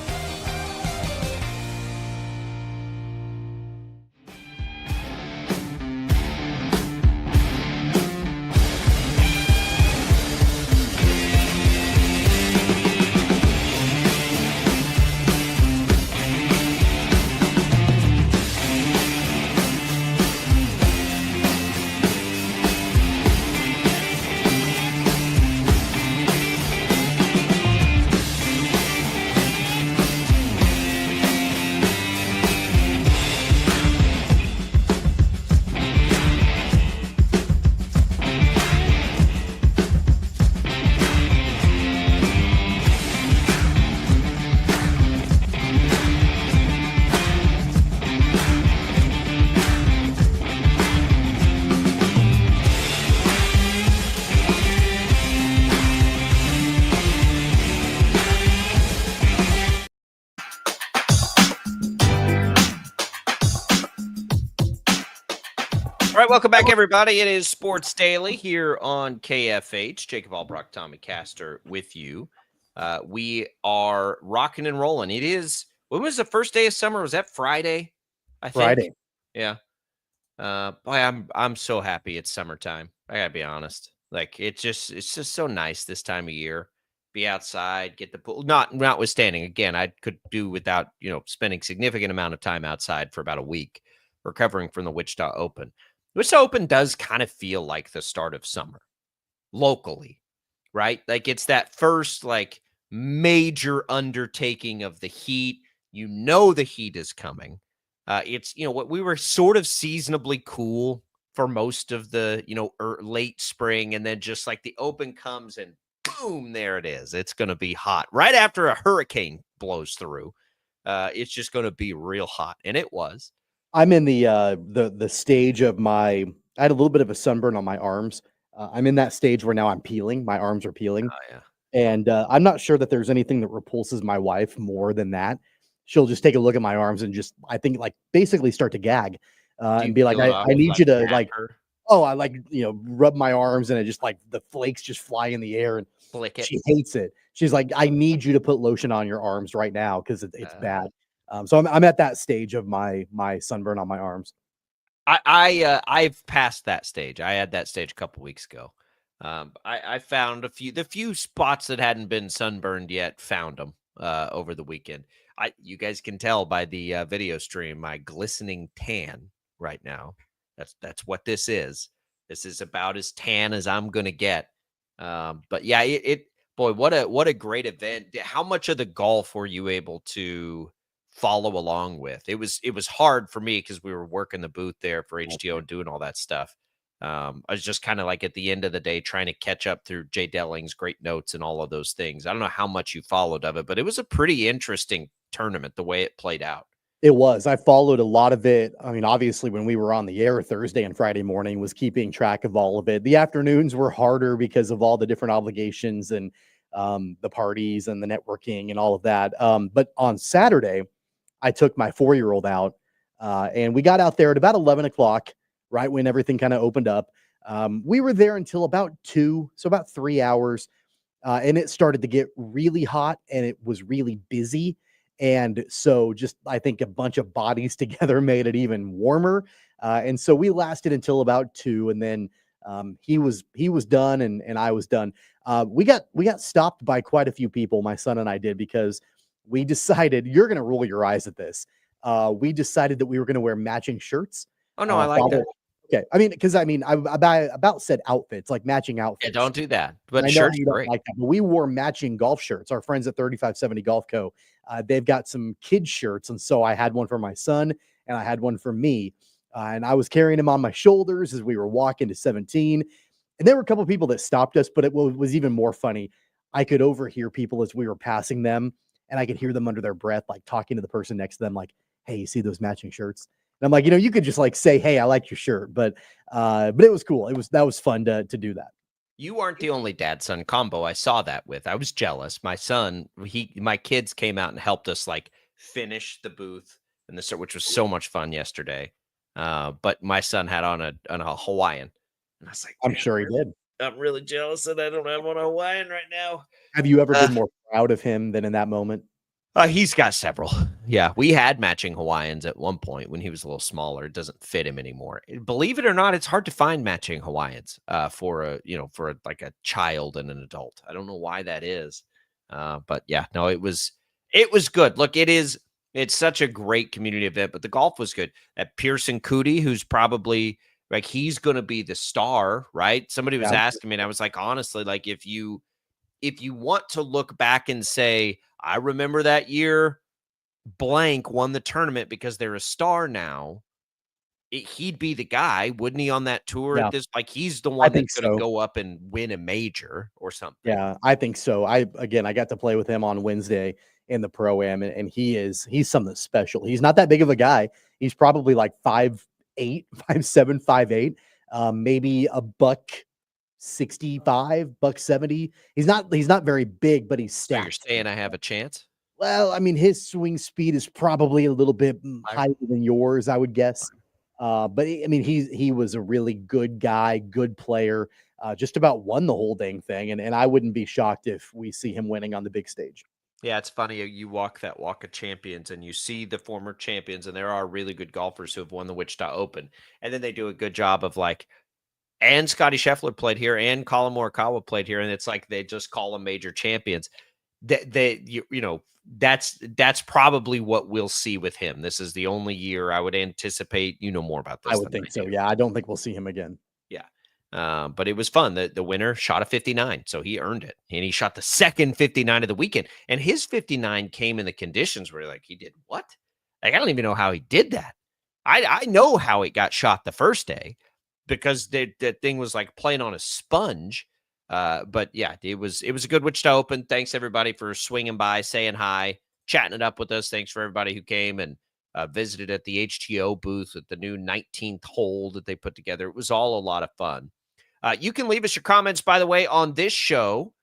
All right, welcome back, everybody. It is Sports Daily here on KFH. Jacob Albrock, Tommy Castor with you. We are rocking and rolling. It is, when was the first day of summer? Was that Friday? I think. Friday. Yeah. Boy, I'm so happy it's summertime. I gotta be honest. Like it's just so nice this time of year. Be outside, get the pool. Notwithstanding, again, I could do without, spending significant amount of time outside for about a week. recovering from the Wichita Open. Wichita Open does kind of feel like the start of summer locally, right? Like it's that first like major undertaking of the heat. The heat is coming. It's, what we were sort of seasonably cool for most of the, late spring. And then just like the Open comes and boom, there it is. It's going to be hot right after a hurricane blows through. It's just going to be real hot. And it was. I'm in the stage of I had a little bit of a sunburn on my arms. I'm in that stage where now I'm peeling. My arms are peeling. Oh, yeah. And I'm not sure that there's anything that repulses my wife more than that. She'll just take a look at my arms and just, I think, like basically start to gag and be like, I need you to like, I like, rub my arms and it just like the flakes just fly in the air and flick it. She hates it. She's like, I need you to put lotion on your arms right now because it's bad. So I'm at that stage of my sunburn on my arms. I've passed that stage. I had that stage a couple weeks ago. I found the few spots that hadn't been sunburned yet, found them over the weekend. You guys can tell by the video stream, my glistening tan right now. That's what this is. This is about as tan as I'm gonna get. But yeah, boy, what a great event. How much of the golf were you able to follow along with? It was hard for me because we were working the booth there for HTO and doing all that stuff. I was just kind of like at the end of the day trying to catch up through Jay Delling's great notes and all of those things. I don't know how much you followed of it, but it was a pretty interesting tournament the way it played out. It was. I followed a lot of it. I mean, obviously, when we were on the air Thursday and Friday morning, was keeping track of all of it. The afternoons were harder because of all the different obligations and the parties and the networking and all of that. But on Saturday, I took my 4-year-old out and we got out there at about 11 o'clock, right when everything kind of opened up. We were there until about 2, so about 3 hours. And it started to get really hot and it was really busy. And so just, I think a bunch of bodies together made it even warmer. And so we lasted until about 2. And then he was done and I was done. We got stopped by quite a few people, my son and I did, because we decided, you're going to roll your eyes at this. We decided that we were going to wear matching shirts. Oh, no, I like that. Okay. I about said outfits, like matching outfits. Yeah, don't do that. But I know shirts you don't great. like that, but we wore matching golf shirts. Our friends at 3570 Golf Co. They've got some kids shirts. And so I had one for my son and I had one for me. And I was carrying him on my shoulders as we were walking to 17. And there were a couple of people that stopped us, but it was even more funny. I could overhear people as we were passing them and I could hear them under their breath, like talking to the person next to them, like, hey, you see those matching shirts? And I'm like, you could just like say, hey, I like your shirt. But it was cool. That was fun to do that. You aren't the only dad-son combo I saw that with. I was jealous. My son, my kids came out and helped us like finish the booth and which was so much fun yesterday. But my son had on a Hawaiian, and I was like, I'm sure he did. I'm really jealous that I don't have on a Hawaiian right now. Have you ever been more proud of him than in that moment? He's got several. Yeah, we had matching Hawaiians at one point when he was a little smaller. It doesn't fit him anymore. Believe it or not, it's hard to find matching Hawaiians for a child and an adult. I don't know why that is. But yeah, no, it was good. Look, it's such a great community event, but the golf was good. That Pearson Cootie, who's probably like, he's going to be the star, right? Somebody was asking me, and I was like, honestly, like if you want to look back and say, I remember that year blank won the tournament because they're a star now, he'd be the guy, wouldn't he, on that tour? Yeah. At this, like, he's the one that's going to go up and win a major or something. Yeah, I think so. I got to play with him on Wednesday in the Pro-Am, and he's something special. He's not that big of a guy. He's probably like 5'8", 5'7", 5'8", maybe a $165, $170. He's not very big, but he's stacked. So you're saying I have a chance? Well, I mean, his swing speed is probably a little bit higher than yours, I would guess. But I mean, he was a really good guy, good player, just about won the whole dang thing. And I wouldn't be shocked if we see him winning on the big stage. Yeah, it's funny. You walk that walk of champions and you see the former champions, and there are really good golfers who have won the Wichita Open. And then they do a good job of like, and Scotty Scheffler played here and Colin Morikawa played here. And it's like they just call them major champions. that's probably what we'll see with him. This is the only year I would anticipate. You know more about this. I would think so. Yeah, I don't think we'll see him again. Yeah. But it was fun. The winner shot a 59, so he earned it. And he shot the second 59 of the weekend. And his 59 came in the conditions where like he did what? Like, I don't even know how he did that. I know how it got shot the first day because that thing was like playing on a sponge. But yeah, it was a good Wichita Open. Thanks everybody for swinging by, saying hi, chatting it up with us. Thanks for everybody who came and visited at the HTO booth at the new 19th hole that they put together. It was all a lot of fun. You can leave us your comments, by the way, on this show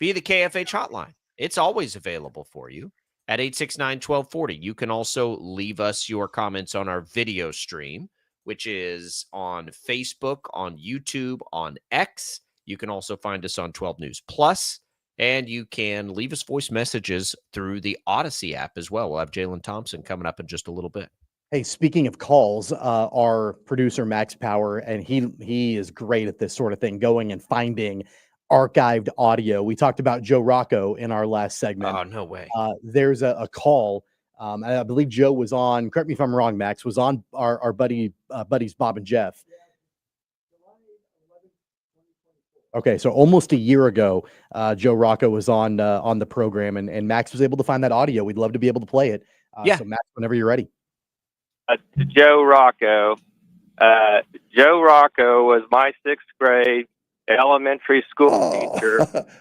via the KFH hotline. It's always available for you at 869-1240. You can also leave us your comments on our video stream, which is on Facebook, on YouTube, on X. You can also find us on 12 News Plus, and you can leave us voice messages through the Odyssey app as well. We'll have Jaylon Thompson coming up in just a little bit. Hey, speaking of calls, our producer Max Power, and he is great at this sort of thing, going and finding archived audio. We talked about Joe Rocco in our last segment. Oh, no way. There's a call. I believe Joe was on, correct me if I'm wrong, Max, was on our buddies Bob and Jeff. Okay, so almost a year ago, Joe Rocco was on the program, and Max was able to find that audio. We'd love to be able to play it. So Max, whenever you're ready. Joe Rocco. Joe Rocco was my sixth grade elementary school teacher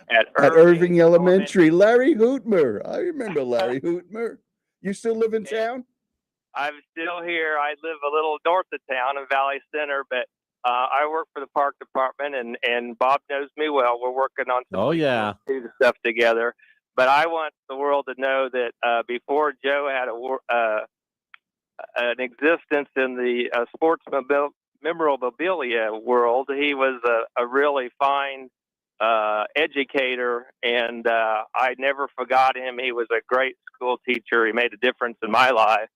at Irving Elementary. Larry Hootmer. I remember Larry Hootmer. You still live in town? I'm still here. I live a little north of town in Valley Center, but I work for the park department, and Bob knows me well. We're working on some stuff together. But I want the world to know that before Joe had an existence in the sports memorabilia world, he was a really fine educator, and I never forgot him. He was a great school teacher. He made a difference in my life,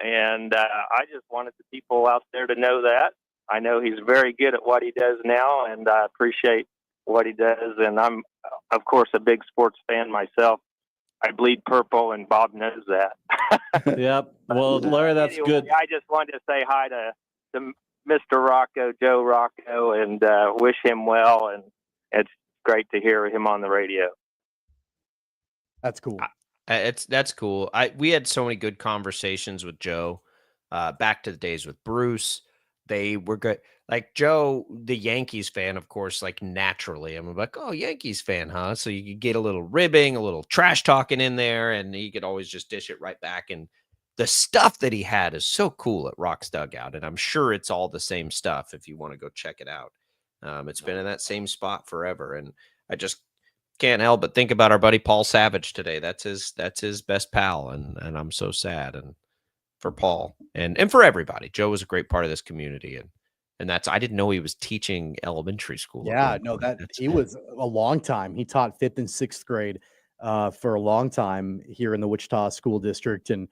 and I just wanted the people out there to know that. I know he's very good at what he does now, and I appreciate what he does, and I'm, of course, a big sports fan myself. I bleed purple, and Bob knows that. Yep. Well, Larry, that's anyway, good. I just wanted to say hi to Mr. Rocco, Joe Rocco, and wish him well. And it's great to hear him on the radio. That's cool. That's cool. We had so many good conversations with Joe back to the days with Bruce. They were good. Like Joe, the Yankees fan, of course, like naturally, I'm like, oh, Yankees fan, huh? So you could get a little ribbing, a little trash talking in there, and he could always just dish it right back. And the stuff that he had is so cool at Rock's Dugout, and I'm sure it's all the same stuff if you want to go check it out. It's been in that same spot forever, and I just can't help but think about our buddy Paul Savage today. That's his best pal, and I'm so sad and for Paul and for everybody. Joe was a great part of this community, and that's, I didn't know he was teaching elementary school. Yeah, no, he was a long time. He taught 5th and 6th grade for a long time here in the Wichita School District, and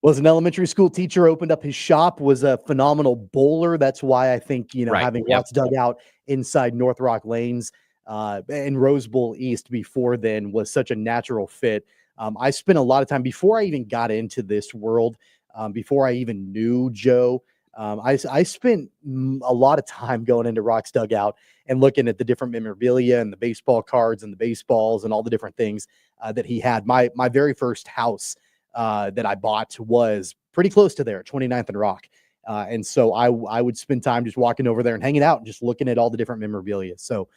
was an elementary school teacher, opened up his shop, was a phenomenal bowler. That's why I think, having Rock's Dugout inside North Rock Lanes and Rose Bowl East before then was such a natural fit. I spent a lot of time before I even got into this world, before I even knew Joe. I spent a lot of time going into Rock's Dugout and looking at the different memorabilia and the baseball cards and the baseballs and all the different things that he had. My very first house that I bought was pretty close to there, 29th and Rock. And so I would spend time just walking over there and hanging out and just looking at all the different memorabilia. So,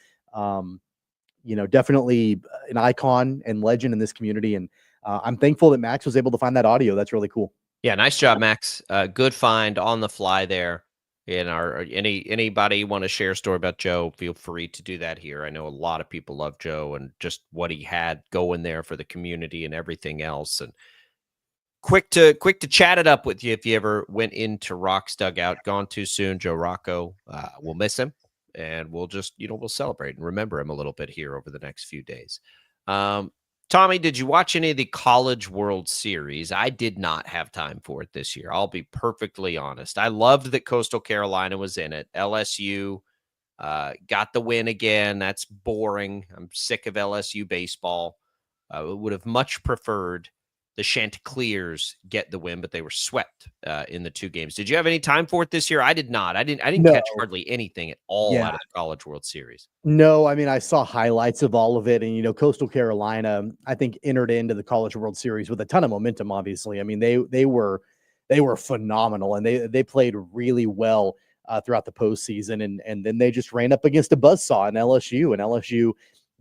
definitely an icon and legend in this community. And I'm thankful that Max was able to find that audio. That's really cool. Yeah, nice job, Max. Good find on the fly there. And anybody want to share a story about Joe, feel free to do that here. I know a lot of people love Joe and just what he had going there for the community and everything else. And quick to chat it up with you if you ever went into Rock's Dugout. Gone too soon, Joe Rocco. We'll miss him, and we'll just we'll celebrate and remember him a little bit here over the next few days. Tommy, did you watch any of the College World Series? I did not have time for it this year. I'll be perfectly honest. I loved that Coastal Carolina was in it. LSU got the win again. That's boring. I'm sick of LSU baseball. would have much preferred the Chanticleers get the win, but they were swept in the 2 games. Did you have any time for it this year? I did not. I didn't No. catch hardly anything at all out of the College World Series. No, I mean, I saw highlights of all of it. And, Coastal Carolina, I think, entered into the College World Series with a ton of momentum, obviously. I mean, they were phenomenal, and they played really well throughout the postseason. And then they just ran up against a buzzsaw in LSU, and LSU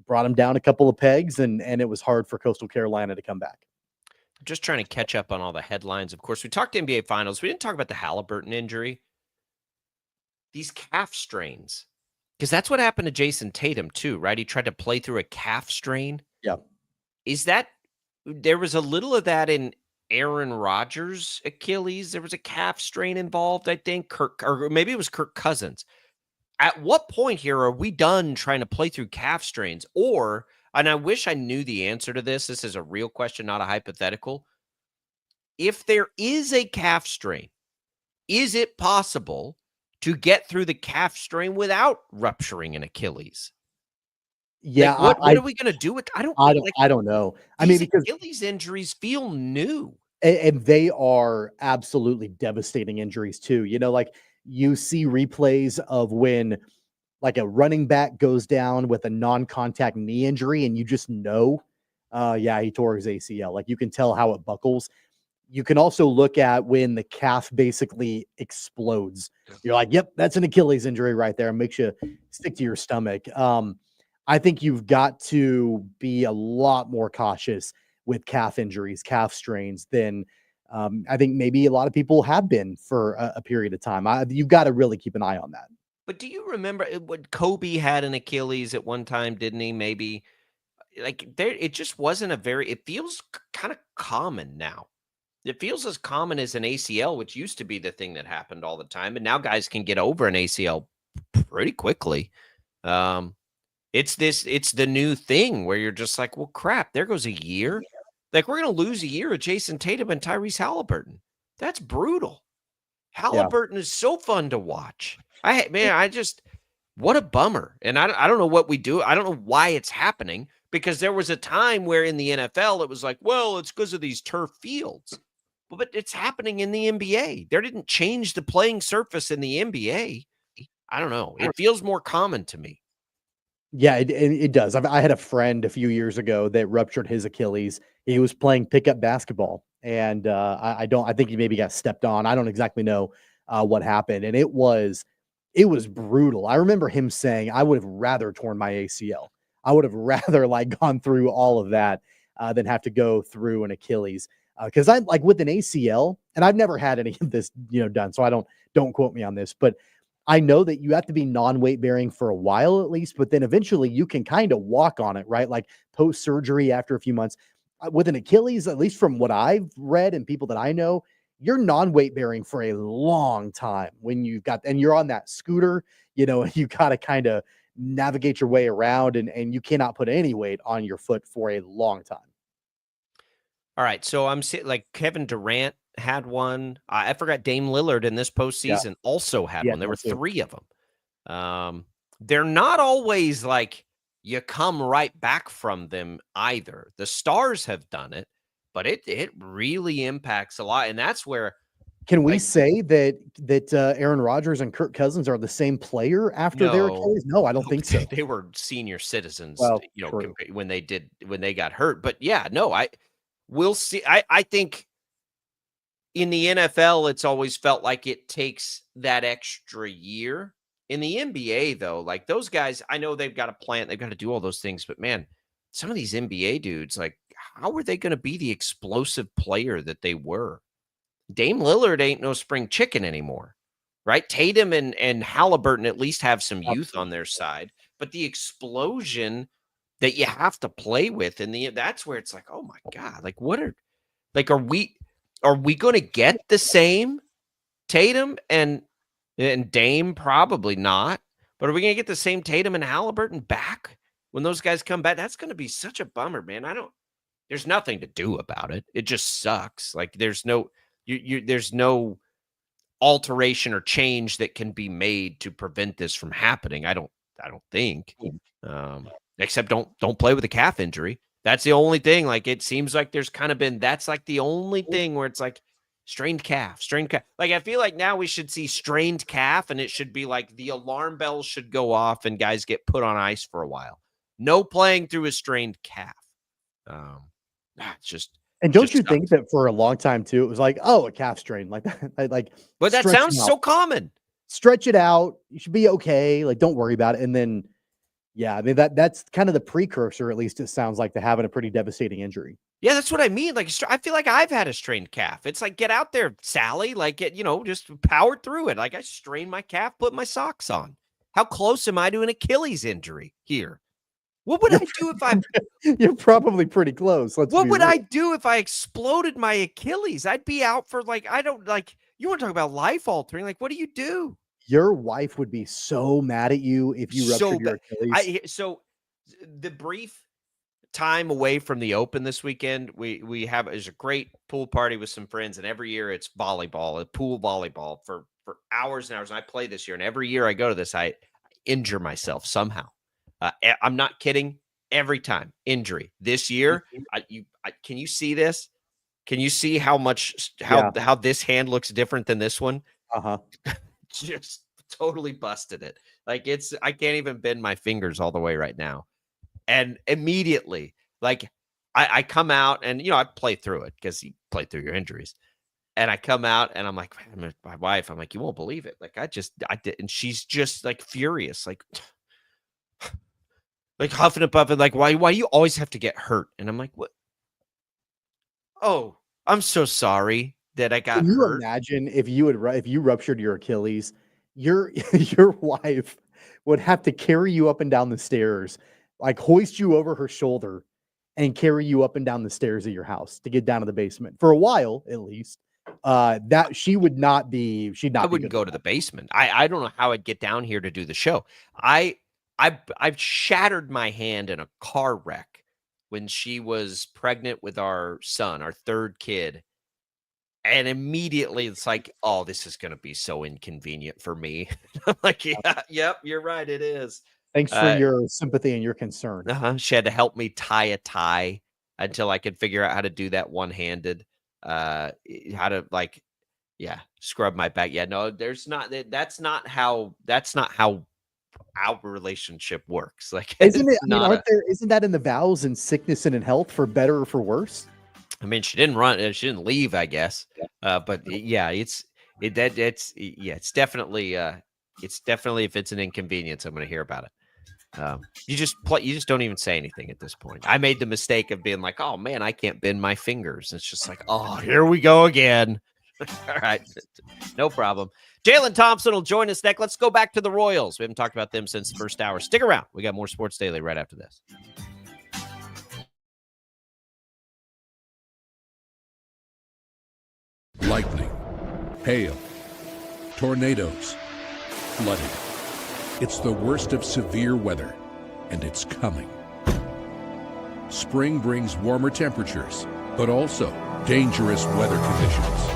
brought them down a couple of pegs, and it was hard for Coastal Carolina to come back. Just trying to catch up on all the headlines. Of course, we talked NBA Finals. We didn't talk about the Halliburton injury. These calf strains, because that's what happened to Jason Tatum too, right? He tried to play through a calf strain. Yeah. There was a little of that in Aaron Rodgers' Achilles? There was a calf strain involved, I think. Or maybe it was Kirk Cousins. At what point here are we done trying to play through calf strains? And I wish I knew the answer to this. This is a real question, not a hypothetical. If there is a calf strain, is it possible to get through the calf strain without rupturing an Achilles? Yeah. What are we going to do with? I don't know. I mean, because Achilles injuries feel new. And they are absolutely devastating injuries too. Like you see replays of when like a running back goes down with a non-contact knee injury and you just know, he tore his ACL. Like you can tell how it buckles. You can also look at when the calf basically explodes. You're like, yep, that's an Achilles injury right there. It makes you stick to your stomach. I think you've got to be a lot more cautious with calf injuries, calf strains than I think maybe a lot of people have been for a period of time. You've got to really keep an eye on that. But do you remember when Kobe had an Achilles at one time, didn't he? Maybe it just wasn't it feels kind of common now. It feels as common as an ACL, which used to be the thing that happened all the time. And now guys can get over an ACL pretty quickly. It's the new thing where you're just like, well, crap, there goes a year. Like we're going to lose a year of Jason Tatum and Tyrese Halliburton. That's brutal. Halliburton is so fun to watch. What a bummer. And I don't know what we do. I don't know why it's happening, because there was a time where in the NFL, it was like, well, it's because of these turf fields. But it's happening in the NBA. They didn't change the playing surface in the NBA. I don't know. It feels more common to me. Yeah, it does. I had a friend a few years ago that ruptured his Achilles. He was playing pickup basketball, and I think he maybe got stepped on. I don't exactly know what happened, and it was brutal. I remember him saying, "I would have rather torn my ACL. I would have rather gone through all of that than have to go through an Achilles." Because I like with an ACL, and I've never had any of this done, so don't quote me on this, but I know that you have to be non-weight bearing for a while at least, but then eventually you can kind of walk on it, right? Like post-surgery after a few months. With an Achilles, at least from what I've read and people that I know, you're non-weight bearing for a long time when you're on that scooter, and you got to kind of navigate your way around and you cannot put any weight on your foot for a long time. All right. So I'm like Kevin Durant had one. I forgot Dame Lillard in this postseason also had one. There were 3 of them. They're not always like you come right back from them either. The stars have done it, but it really impacts a lot. And that's where. Can we say that Aaron Rodgers and Kirk Cousins are the same player after their Achilles? No, I don't think so. They were senior citizens, well, when they got hurt. But yeah, no, we'll see. I think in the NFL, it's always felt like it takes that extra year. In the NBA, though, like those guys, I know they've got to plant, they've got to do all those things, but man, some of these NBA dudes, like, how are they going to be the explosive player that they were? Dame Lillard ain't no spring chicken anymore, right? Tatum and Halliburton at least have some youth on their side, but the explosion that you have to play with that's where it's like, oh my God, like are we going to get the same Tatum and Dame? Probably not, but are we going to get the same Tatum and Halliburton back when those guys come back? That's going to be such a bummer, man. There's nothing to do about it. It just sucks. Like there's no alteration or change that can be made to prevent this from happening. I don't think, except don't play with a calf injury. That's the only thing. Like, it seems like there's kind of been, that's like the only thing where it's like strained calf. Like, I feel like now we should see strained calf, and it should be like the alarm bells should go off and guys get put on ice for a while. No playing through a strained calf. It's just. And don't you think that for a long time too, it was like, oh, a calf strain, like that, like. But that sounds so common. Stretch it out. You should be okay. Like, don't worry about it. And then, yeah, I mean that's kind of the precursor, at least it sounds like, to having a pretty devastating injury. Yeah, that's what I mean. Like, I feel like I've had a strained calf. It's like, get out there, Sally. Like, just power through it. Like, I strained my calf, put my socks on. How close am I to an Achilles injury here? What would I do if I? You're probably pretty close. What would I do if I exploded my Achilles? I'd be out for you want to talk about life altering? Like, what do you do? Your wife would be so mad at you if you ruptured your Achilles. So the brief time away from the Open this weekend, there's a great pool party with some friends, and every year it's volleyball, pool volleyball for hours and hours. And I play this year, and every year I go to this, I injure myself somehow. I'm not kidding. Every time injury this year. Can you see this? Can you see how this hand looks different than this one? Just totally busted it. Like, I can't even bend my fingers all the way right now. And immediately, like, I come out and, I play through it because you play through your injuries. And I come out and I'm like, my wife, I'm like, you won't believe it. Like, I did. And she's just like furious, like huffing and puffing, like, why you always have to get hurt? And I'm like, what? Oh, I'm so sorry that I got hurt. Can you imagine if you ruptured your Achilles, your wife would have to carry you up and down the stairs, like hoist you over her shoulder and carry you up and down the stairs of your house to get down to the basement for a while, at least. That she would not be. I wouldn't go to the basement. I don't know how I'd get down here to do the show. I've shattered my hand in a car wreck when she was pregnant with our son, our third kid. And immediately it's like, oh, this is going to be so inconvenient for me. I'm like, yep, you're right. It is. Thanks for your sympathy and your concern. She had to help me tie a tie until I could figure out how to do that one-handed, how to scrub my back. Yeah, no, that's not how our relationship works. Like, isn't that in the vows and sickness and in health, for better or for worse? I mean, she didn't run, she didn't leave, I guess. But yeah, it's definitely if it's an inconvenience, I'm going to hear about it. You just don't even say anything at this point. I made the mistake of being like, oh man, I can't bend my fingers. It's just like, oh, here we go again. All right, no problem. Jaylon Thompson will join us next. Let's go back to the Royals. We haven't talked about them since the first hour. Stick around. We got more Sports Daily right after this. Lightning, hail, tornadoes, flooding. It's the worst of severe weather, and it's coming. Spring brings warmer temperatures, but also dangerous weather conditions.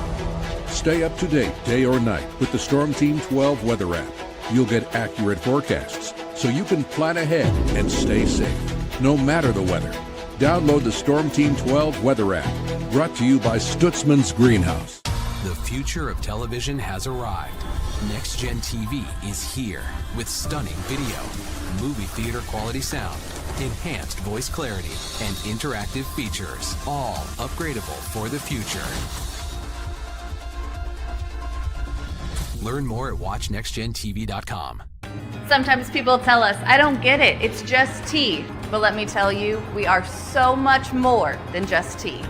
Stay up to date day or night with the Storm Team 12 weather app. You'll get accurate forecasts so you can plan ahead and stay safe, no matter the weather. Download the Storm Team 12 weather app, brought to you by Stutzman's Greenhouse. The future of television has arrived. Next Gen TV is here with stunning video, movie theater quality sound, enhanced voice clarity, and interactive features, all upgradable for the future. Learn more at watchnextgentv.com. Sometimes people tell us, I don't get it, it's just tea. But let me tell you, we are so much more than just tea.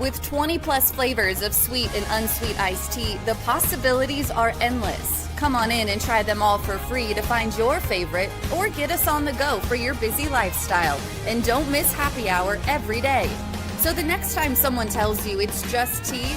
With 20 plus flavors of sweet and unsweet iced tea, the possibilities are endless. Come on in and try them all for free to find your favorite, or get us on the go for your busy lifestyle. And don't miss happy hour every day. So the next time someone tells you it's just tea,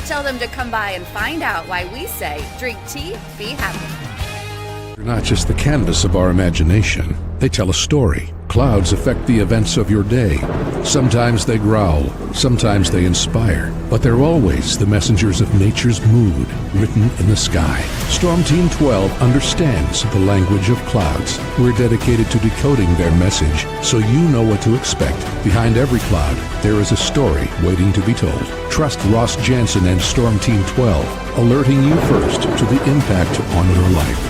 tell them to come by and find out why we say, drink tea, be happy. They're not just the canvas of our imagination. They tell a story. Clouds affect the events of your day. Sometimes they growl, sometimes they inspire, but they're always the messengers of nature's mood written in the sky. Storm Team 12 understands the language of clouds. We're dedicated to decoding their message so you know what to expect. Behind every cloud, there is a story waiting to be told. Trust Ross Jansen and Storm Team 12, alerting you first to the impact on your life.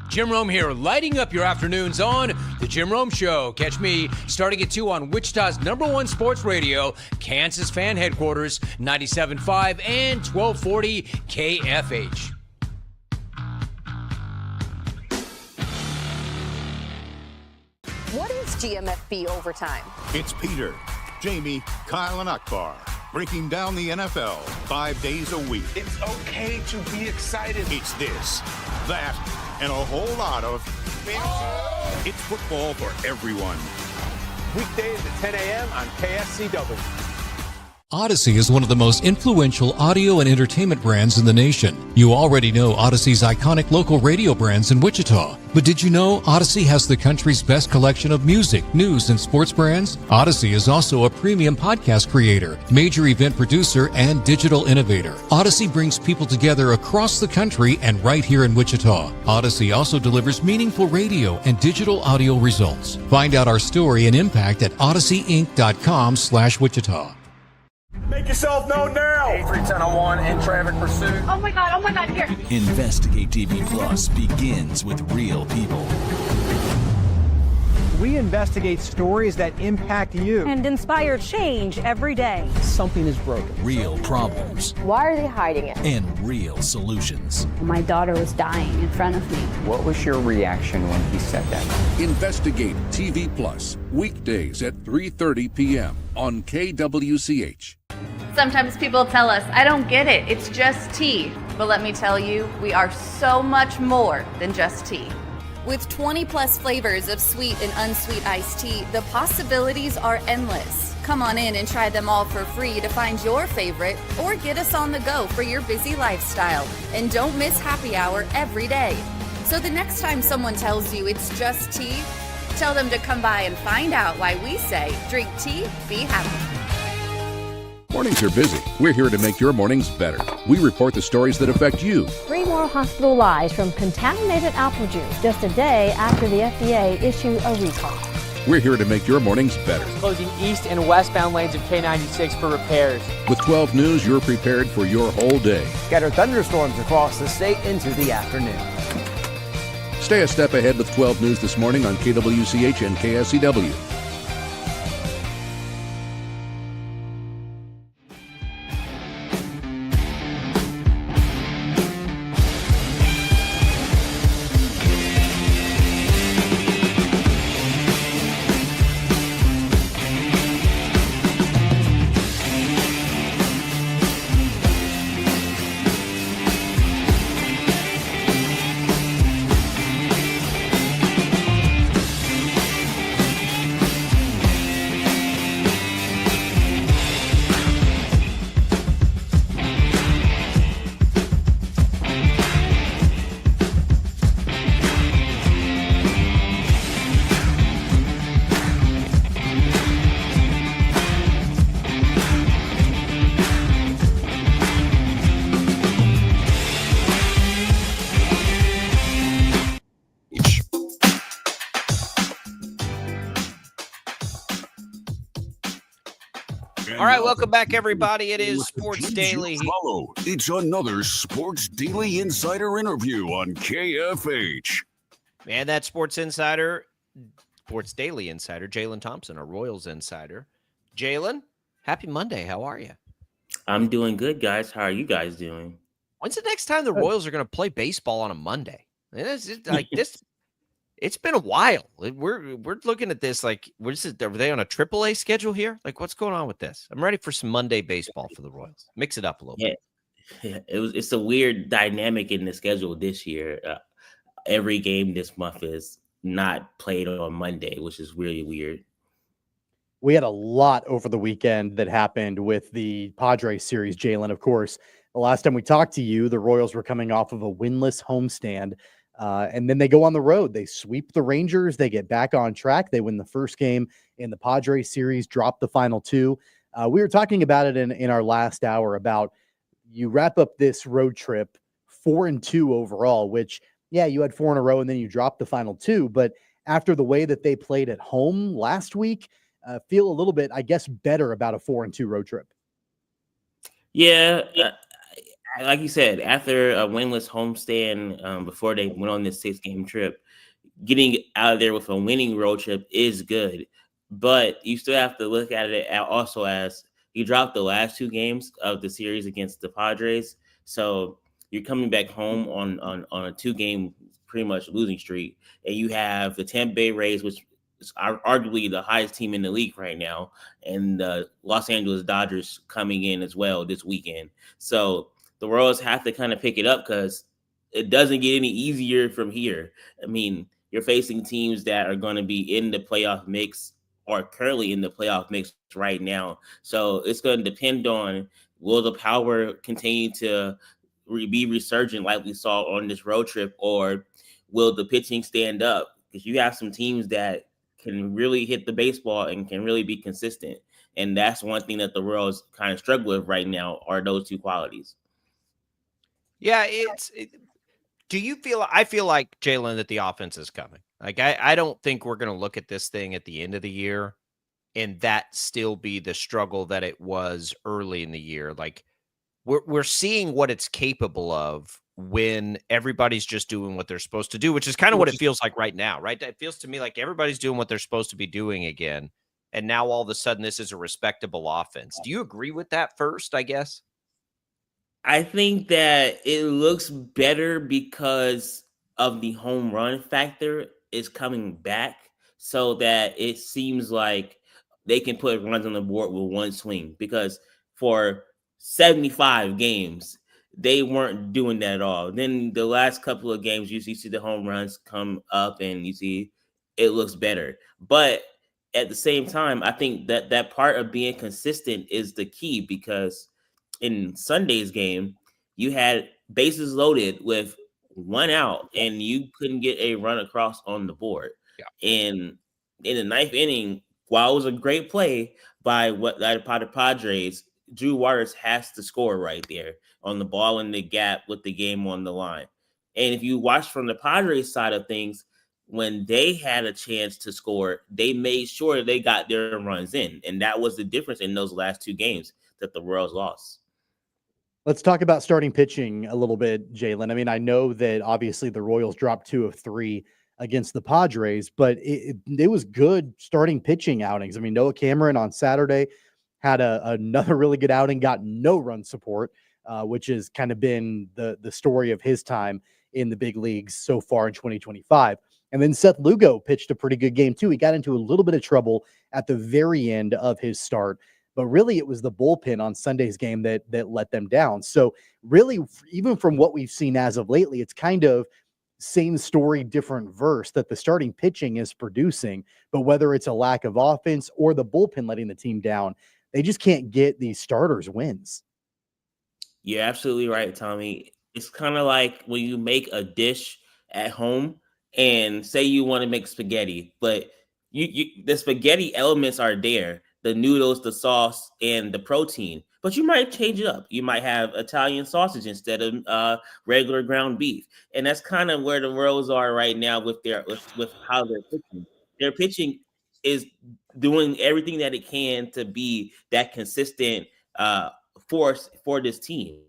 Jim Rome here, lighting up your afternoons on The Jim Rome Show. Catch me starting at 2 on Wichita's #1 sports radio, Kansas Fan Headquarters, 97.5 and 1240 KFH. What is GMFB Overtime? It's Peter, Jamie, Kyle, and Akbar breaking down the NFL 5 days a week. It's okay to be excited. It's this, that, and a whole lot of fantasy. It's football for everyone. Weekdays at 10 a.m. on KSCW. Odyssey is one of the most influential audio and entertainment brands in the nation. You already know Odyssey's iconic local radio brands in Wichita. But did you know Odyssey has the country's best collection of music, news, and sports brands? Odyssey is also a premium podcast creator, major event producer, and digital innovator. Odyssey brings people together across the country and right here in Wichita. Odyssey also delivers meaningful radio and digital audio results. Find out our story and impact at odysseyinc.com/Wichita. Make yourself known now. 31001 in traffic pursuit. Oh my God, here. Investigate TV Plus begins with real people. We investigate stories that impact you. And inspire change every day. Something is broken. Real problems. Why are they hiding it? And real solutions. My daughter was dying in front of me. What was your reaction when he said that? Investigate TV Plus, weekdays at 3:30 p.m. on KWCH. Sometimes people tell us, I don't get it, it's just tea. But let me tell you, we are so much more than just tea. With 20 plus flavors of sweet and unsweet iced tea, the possibilities are endless. Come on in and try them all for free to find your favorite or get us on the go for your busy lifestyle. And don't miss happy hour every day. So the next time someone tells you it's just tea, tell them to come by and find out why we say drink tea, be happy. Mornings are busy. We're here to make your mornings better. We report the stories that affect you. 3 more hospitalized from contaminated apple juice just a day after the FDA issued a recall. We're here to make your mornings better. Closing east and westbound lanes of K96 for repairs. With 12 News, you're prepared for your whole day. Scattered thunderstorms across the state into the afternoon. Stay a step ahead with 12 News this morning on KWCH and KSCW. All right, welcome back, everybody. It is Sports Daily. Follow. It's another Sports Daily Insider interview on KFH. And that's Sports Daily Insider, Jaylon Thompson, our Royals Insider. Jaylon, happy Monday. How are you? I'm doing good, guys. How are you guys doing? When's the next time the Royals are going to play baseball on a Monday? It's like this. It's been a while. We're looking at this like, what is it? Are they on a AAA schedule here? Like, what's going on with this? I'm ready for some Monday baseball for the Royals. Mix it up a little bit. Yeah, it's a weird dynamic in the schedule this year. Every game this month is not played on Monday, which is really weird. We had a lot over the weekend that happened with the Padres series, Jaylon. Of course, the last time we talked to you, the Royals were coming off of a winless homestand And then they go on the road. They sweep the Rangers. They get back on track. They win the first game in the Padres series, drop the final two. We were talking about it in our last hour about you wrap up this road trip 4-2 overall, which, yeah, you had 4 in a row and then you dropped the final two. But after the way that they played at home last week, feel a little bit, I guess, better about a 4-2 road trip. Yeah. Like you said, after a winless homestand before they went on this 6-game trip, getting out of there with a winning road trip is good. But you still have to look at it also as you dropped the last 2 games of the series against the Padres. So you're coming back home on a 2-game pretty much losing streak. And you have the Tampa Bay Rays, which is arguably the highest team in the league right now, and the Los Angeles Dodgers coming in as well this weekend. So the Royals have to kind of pick it up because it doesn't get any easier from here. I mean, you're facing teams that are going to be in the playoff mix or currently in the playoff mix right now. So it's going to depend on, will the power continue to be resurgent like we saw on this road trip, or will the pitching stand up? Because you have some teams that can really hit the baseball and can really be consistent. And that's one thing that the Royals kind of struggle with right now, are those 2 qualities. Yeah, do you feel? I feel like, Jaylon, that the offense is coming. Like I don't think we're going to look at this thing at the end of the year and that still be the struggle that it was early in the year. Like we're seeing what it's capable of when everybody's just doing what they're supposed to do, which is kind of what it feels like right now, right? It feels to me like everybody's doing what they're supposed to be doing again, and now all of a sudden this is a respectable offense. Do you agree with that first, I guess? I think that it looks better because of the home run factor is coming back, so that it seems like they can put runs on the board with one swing, because for 75 games, they weren't doing that at all. Then the last couple of games, you see the home runs come up and you see it looks better. But at the same time, I think that part of being consistent is the key, because in Sunday's game, you had bases loaded with 1 out and you couldn't get a run across on the board. Yeah. And in the 9th inning, while it was a great play by the Padres, Drew Waters has to score right there on the ball in the gap with the game on the line. And if you watch from the Padres side of things, when they had a chance to score, they made sure they got their runs in. And that was the difference in those last 2 games that the Royals lost. Let's talk about starting pitching a little bit, Jaylon. I mean, I know that obviously the Royals dropped 2 of 3 against the Padres, but it was good starting pitching outings. I mean, Noah Cameron on Saturday had another really good outing, got no run support, which has kind of been the story of his time in the big leagues so far in 2025. And then Seth Lugo pitched a pretty good game too. He got into a little bit of trouble at the very end of his start, but really it was the bullpen on Sunday's game that let them down. So really, even from what we've seen as of lately, it's kind of same story, different verse, that the starting pitching is producing, but whether it's a lack of offense or the bullpen letting the team down, they just can't get these starters wins. You're absolutely right, Tommy. It's kind of like when you make a dish at home and say you want to make spaghetti, but the spaghetti elements are there, the noodles, the sauce, and the protein, but you might change it up. You might have Italian sausage instead of regular ground beef. And that's kind of where the Royals are right now with how they're pitching. Their pitching is doing everything that it can to be that consistent force for this team.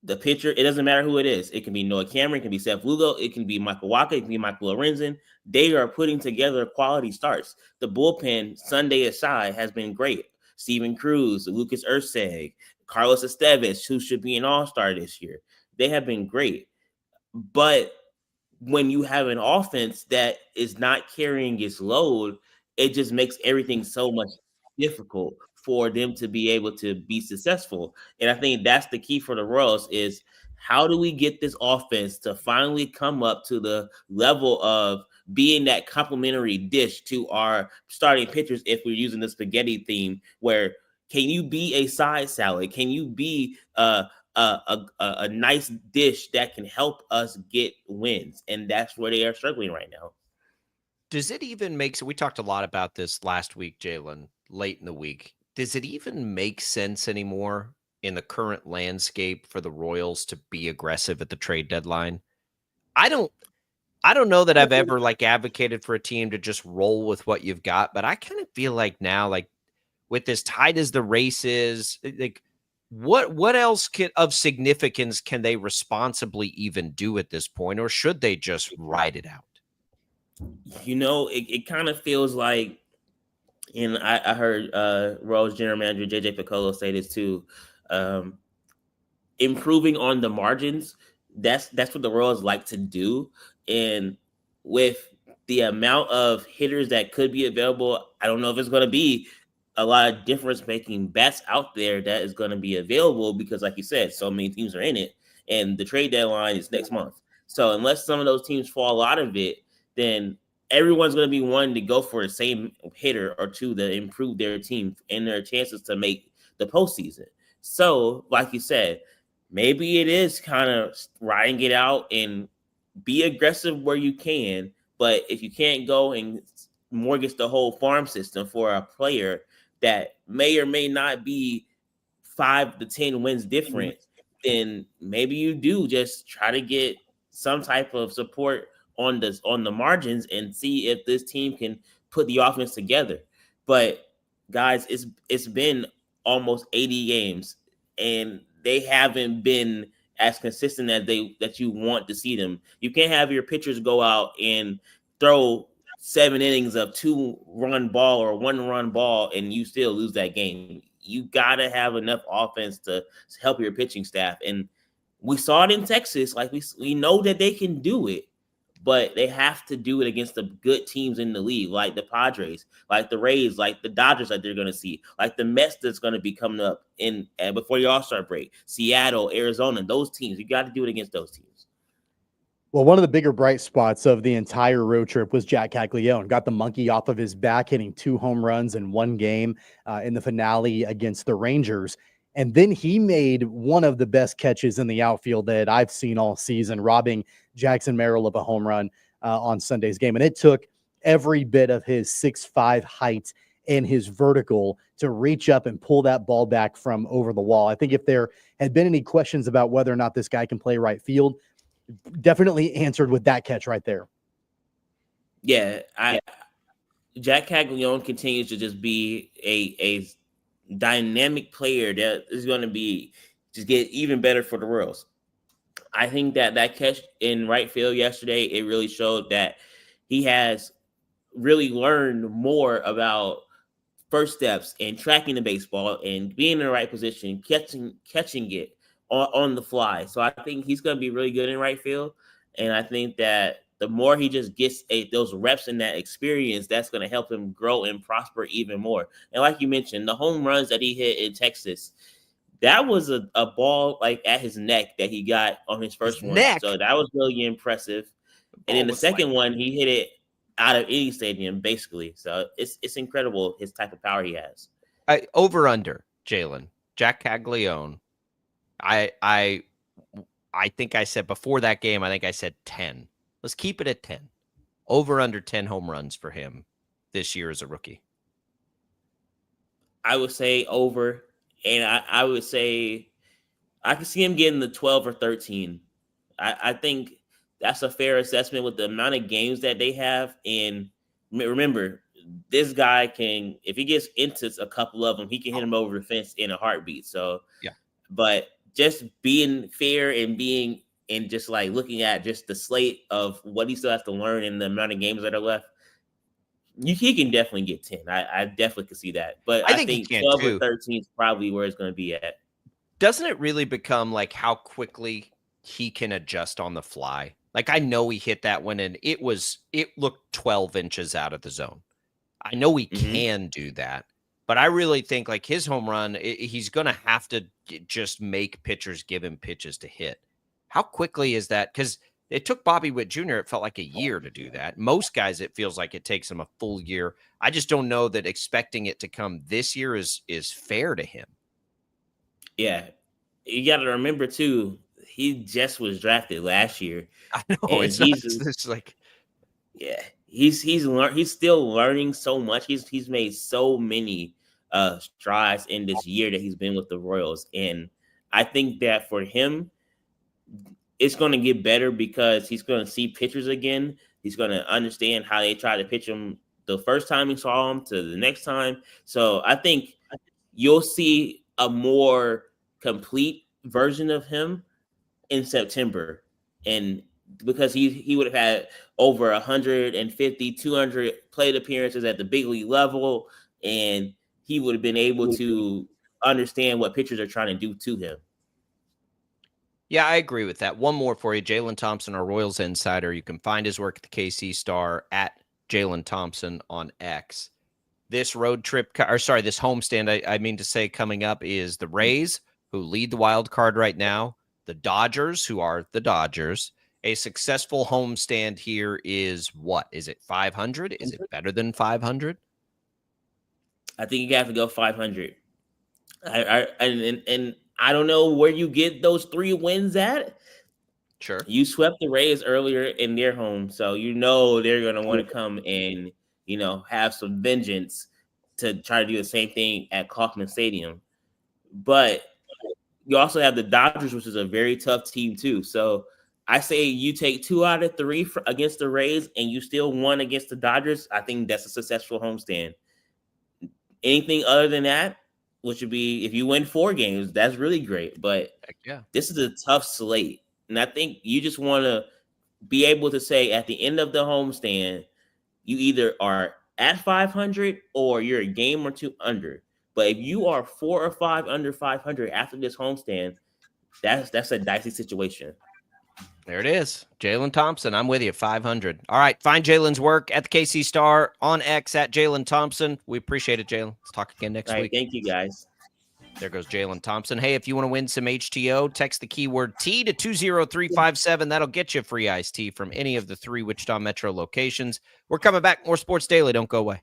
The pitcher, it doesn't matter who it is. It can be Noah Cameron, it can be Seth Lugo, it can be Michael Wacha, it can be Michael Lorenzen. They are putting together quality starts. The bullpen, Sunday aside, has been great. Steven Cruz, Lucas Erceg, Carlos Estevez, who should be an all-star this year. They have been great. But when you have an offense that is not carrying its load, it just makes everything so much difficult for them to be able to be successful. And I think that's the key for the Royals, is how do we get this offense to finally come up to the level of being that complimentary dish to our starting pitchers, if we're using the spaghetti theme, where can you be a side salad? Can you be a a nice dish that can help us get wins, and that's where they are struggling right now. Does it even make sense? We talked a lot about this last week, Jaylon, late in the week. Does it even make sense anymore in the current landscape for the Royals to be aggressive at the trade deadline? I don't know that I've ever like advocated for a team to just roll with what you've got, but I kind of feel like now, like with as tight as the race is, like what else of significance can they responsibly even do at this point, or should they just ride it out? It kind of feels like, and I heard Royals general manager JJ Piccolo say this too, improving on the margins. That's what the Royals like to do, and with the amount of hitters that could be available, I don't know if it's going to be a lot of difference-making bats out there that is going to be available because, like you said, so many teams are in it, and the trade deadline is next month. So unless some of those teams fall out of it, then everyone's going to be wanting to go for the same hitter or two to improve their team and their chances to make the postseason. So, like you said, maybe it is kind of riding it out and be aggressive where you can, but if you can't go and mortgage the whole farm system for a player that may or may not be 5 to 10 wins different, then maybe you do just try to get some type of support on the margins and see if this team can put the offense together. But guys, it's been almost 80 games and they haven't been as consistent as that you want to see them. You can't have your pitchers go out and throw 7 innings of 2-run ball or 1-run ball and you still lose that game. You got to have enough offense to help your pitching staff. And we saw it in Texas. Like we know that they can do it, but they have to do it against the good teams in the league, like the Padres, like the Rays, like the Dodgers that they're going to see, like the Mets that's going to be coming up before the All-Star break, Seattle, Arizona, those teams. You got to do it against those teams. Well, one of the bigger bright spots of the entire road trip was Jack Caglione. Got the monkey off of his back, hitting 2 home runs in one game in the finale against the Rangers. And then he made one of the best catches in the outfield that I've seen all season, robbing Jackson Merrill of a home run on Sunday's game. And it took every bit of his 6'5" height and his vertical to reach up and pull that ball back from over the wall. I think if there had been any questions about whether or not this guy can play right field, definitely answered with that catch right there. Yeah, Jack Caglione continues to just be a dynamic player that is going to be just get even better for the Royals. I think that catch in right field yesterday, it really showed that he has really learned more about first steps and tracking the baseball and being in the right position, catching it on the fly. So I think he's going to be really good in right field. And I think that the more he just gets those reps and that experience, that's going to help him grow and prosper even more. And like you mentioned, the home runs that he hit in Texas, that was a ball like at his neck that he got on his first one. So that was really impressive. And then the second one, he hit it out of any stadium, basically. So it's incredible his type of power he has. Over under, Jaylon, Jack Caglione. I think I said before that game, I think I said 10. Let's keep it at 10. Over under 10 home runs for him this year as a rookie. I would say over, and I would say I could see him getting the 12 or 13. I think that's a fair assessment with the amount of games that they have. And remember, this guy can, if he gets into a couple of them, he can hit him over the fence in a heartbeat. So, yeah. But just being fair and being and just like looking at just the slate of what he still has to learn and the amount of games that are left, he can definitely get 10. I definitely could see that. But I think 12 or 13 is probably where it's going to be at. Doesn't it really become like how quickly he can adjust on the fly? Like I know he hit that one and it looked 12 inches out of the zone. I know he can do that. But I really think like his home run, he's going to have to just make pitchers give him pitches to hit. How quickly is that? Because it took Bobby Witt Jr., it felt like a year to do that. Most guys, it feels like it takes them a full year. I just don't know that expecting it to come this year is fair to him. Yeah. you got to remember too, he just was drafted last year. I know And it's like, yeah, he's still learning so much. He's made so many strides in this year that he's been with the Royals, and I think that for him, it's going to get better because he's going to see pitchers again. He's going to understand how they try to pitch him the first time he saw him to the next time. So I think you'll see a more complete version of him in September. And because he would have had over 150, 200 plate appearances at the big league level, and he would have been able to understand what pitchers are trying to do to him. Yeah, I agree with that. One more for you. Jaylon Thompson, our Royals Insider. You can find his work at the KC Star at Jaylon Thompson on X. This road trip, this homestand, I mean to say, coming up is the Rays, who lead the wild card right now, the Dodgers, who are the Dodgers. A successful homestand here is what? Is it 500? Is it better than 500? I think you have to go 500. And I don't know where you get those 3 wins at. Sure. You swept the Rays earlier in their home, so you know they're going to want to come and, have some vengeance to try to do the same thing at Kauffman Stadium. But you also have the Dodgers, which is a very tough team too. So I say you take 2 out of 3 against the Rays and you still won against the Dodgers. I think that's a successful homestand. Anything other than that, which would be if you win 4 games, that's really great. But This is a tough slate. And I think you just want to be able to say at the end of the homestand, you either are at 500 or you're a game or 2 under. But if you are 4 or 5 under 500 after this homestand, that's a dicey situation. There it is. Jaylon Thompson. I'm with you. 500. All right. Find Jaylon's work at the KC Star on X at Jaylon Thompson. We appreciate it, Jaylon. Let's talk again next week. Thank you, guys. There goes Jaylon Thompson. Hey, if you want to win some HTO, text the keyword T to 20357. That'll get you free iced tea from any of the 3 Wichita Metro locations. We're coming back. More Sports Daily. Don't go away.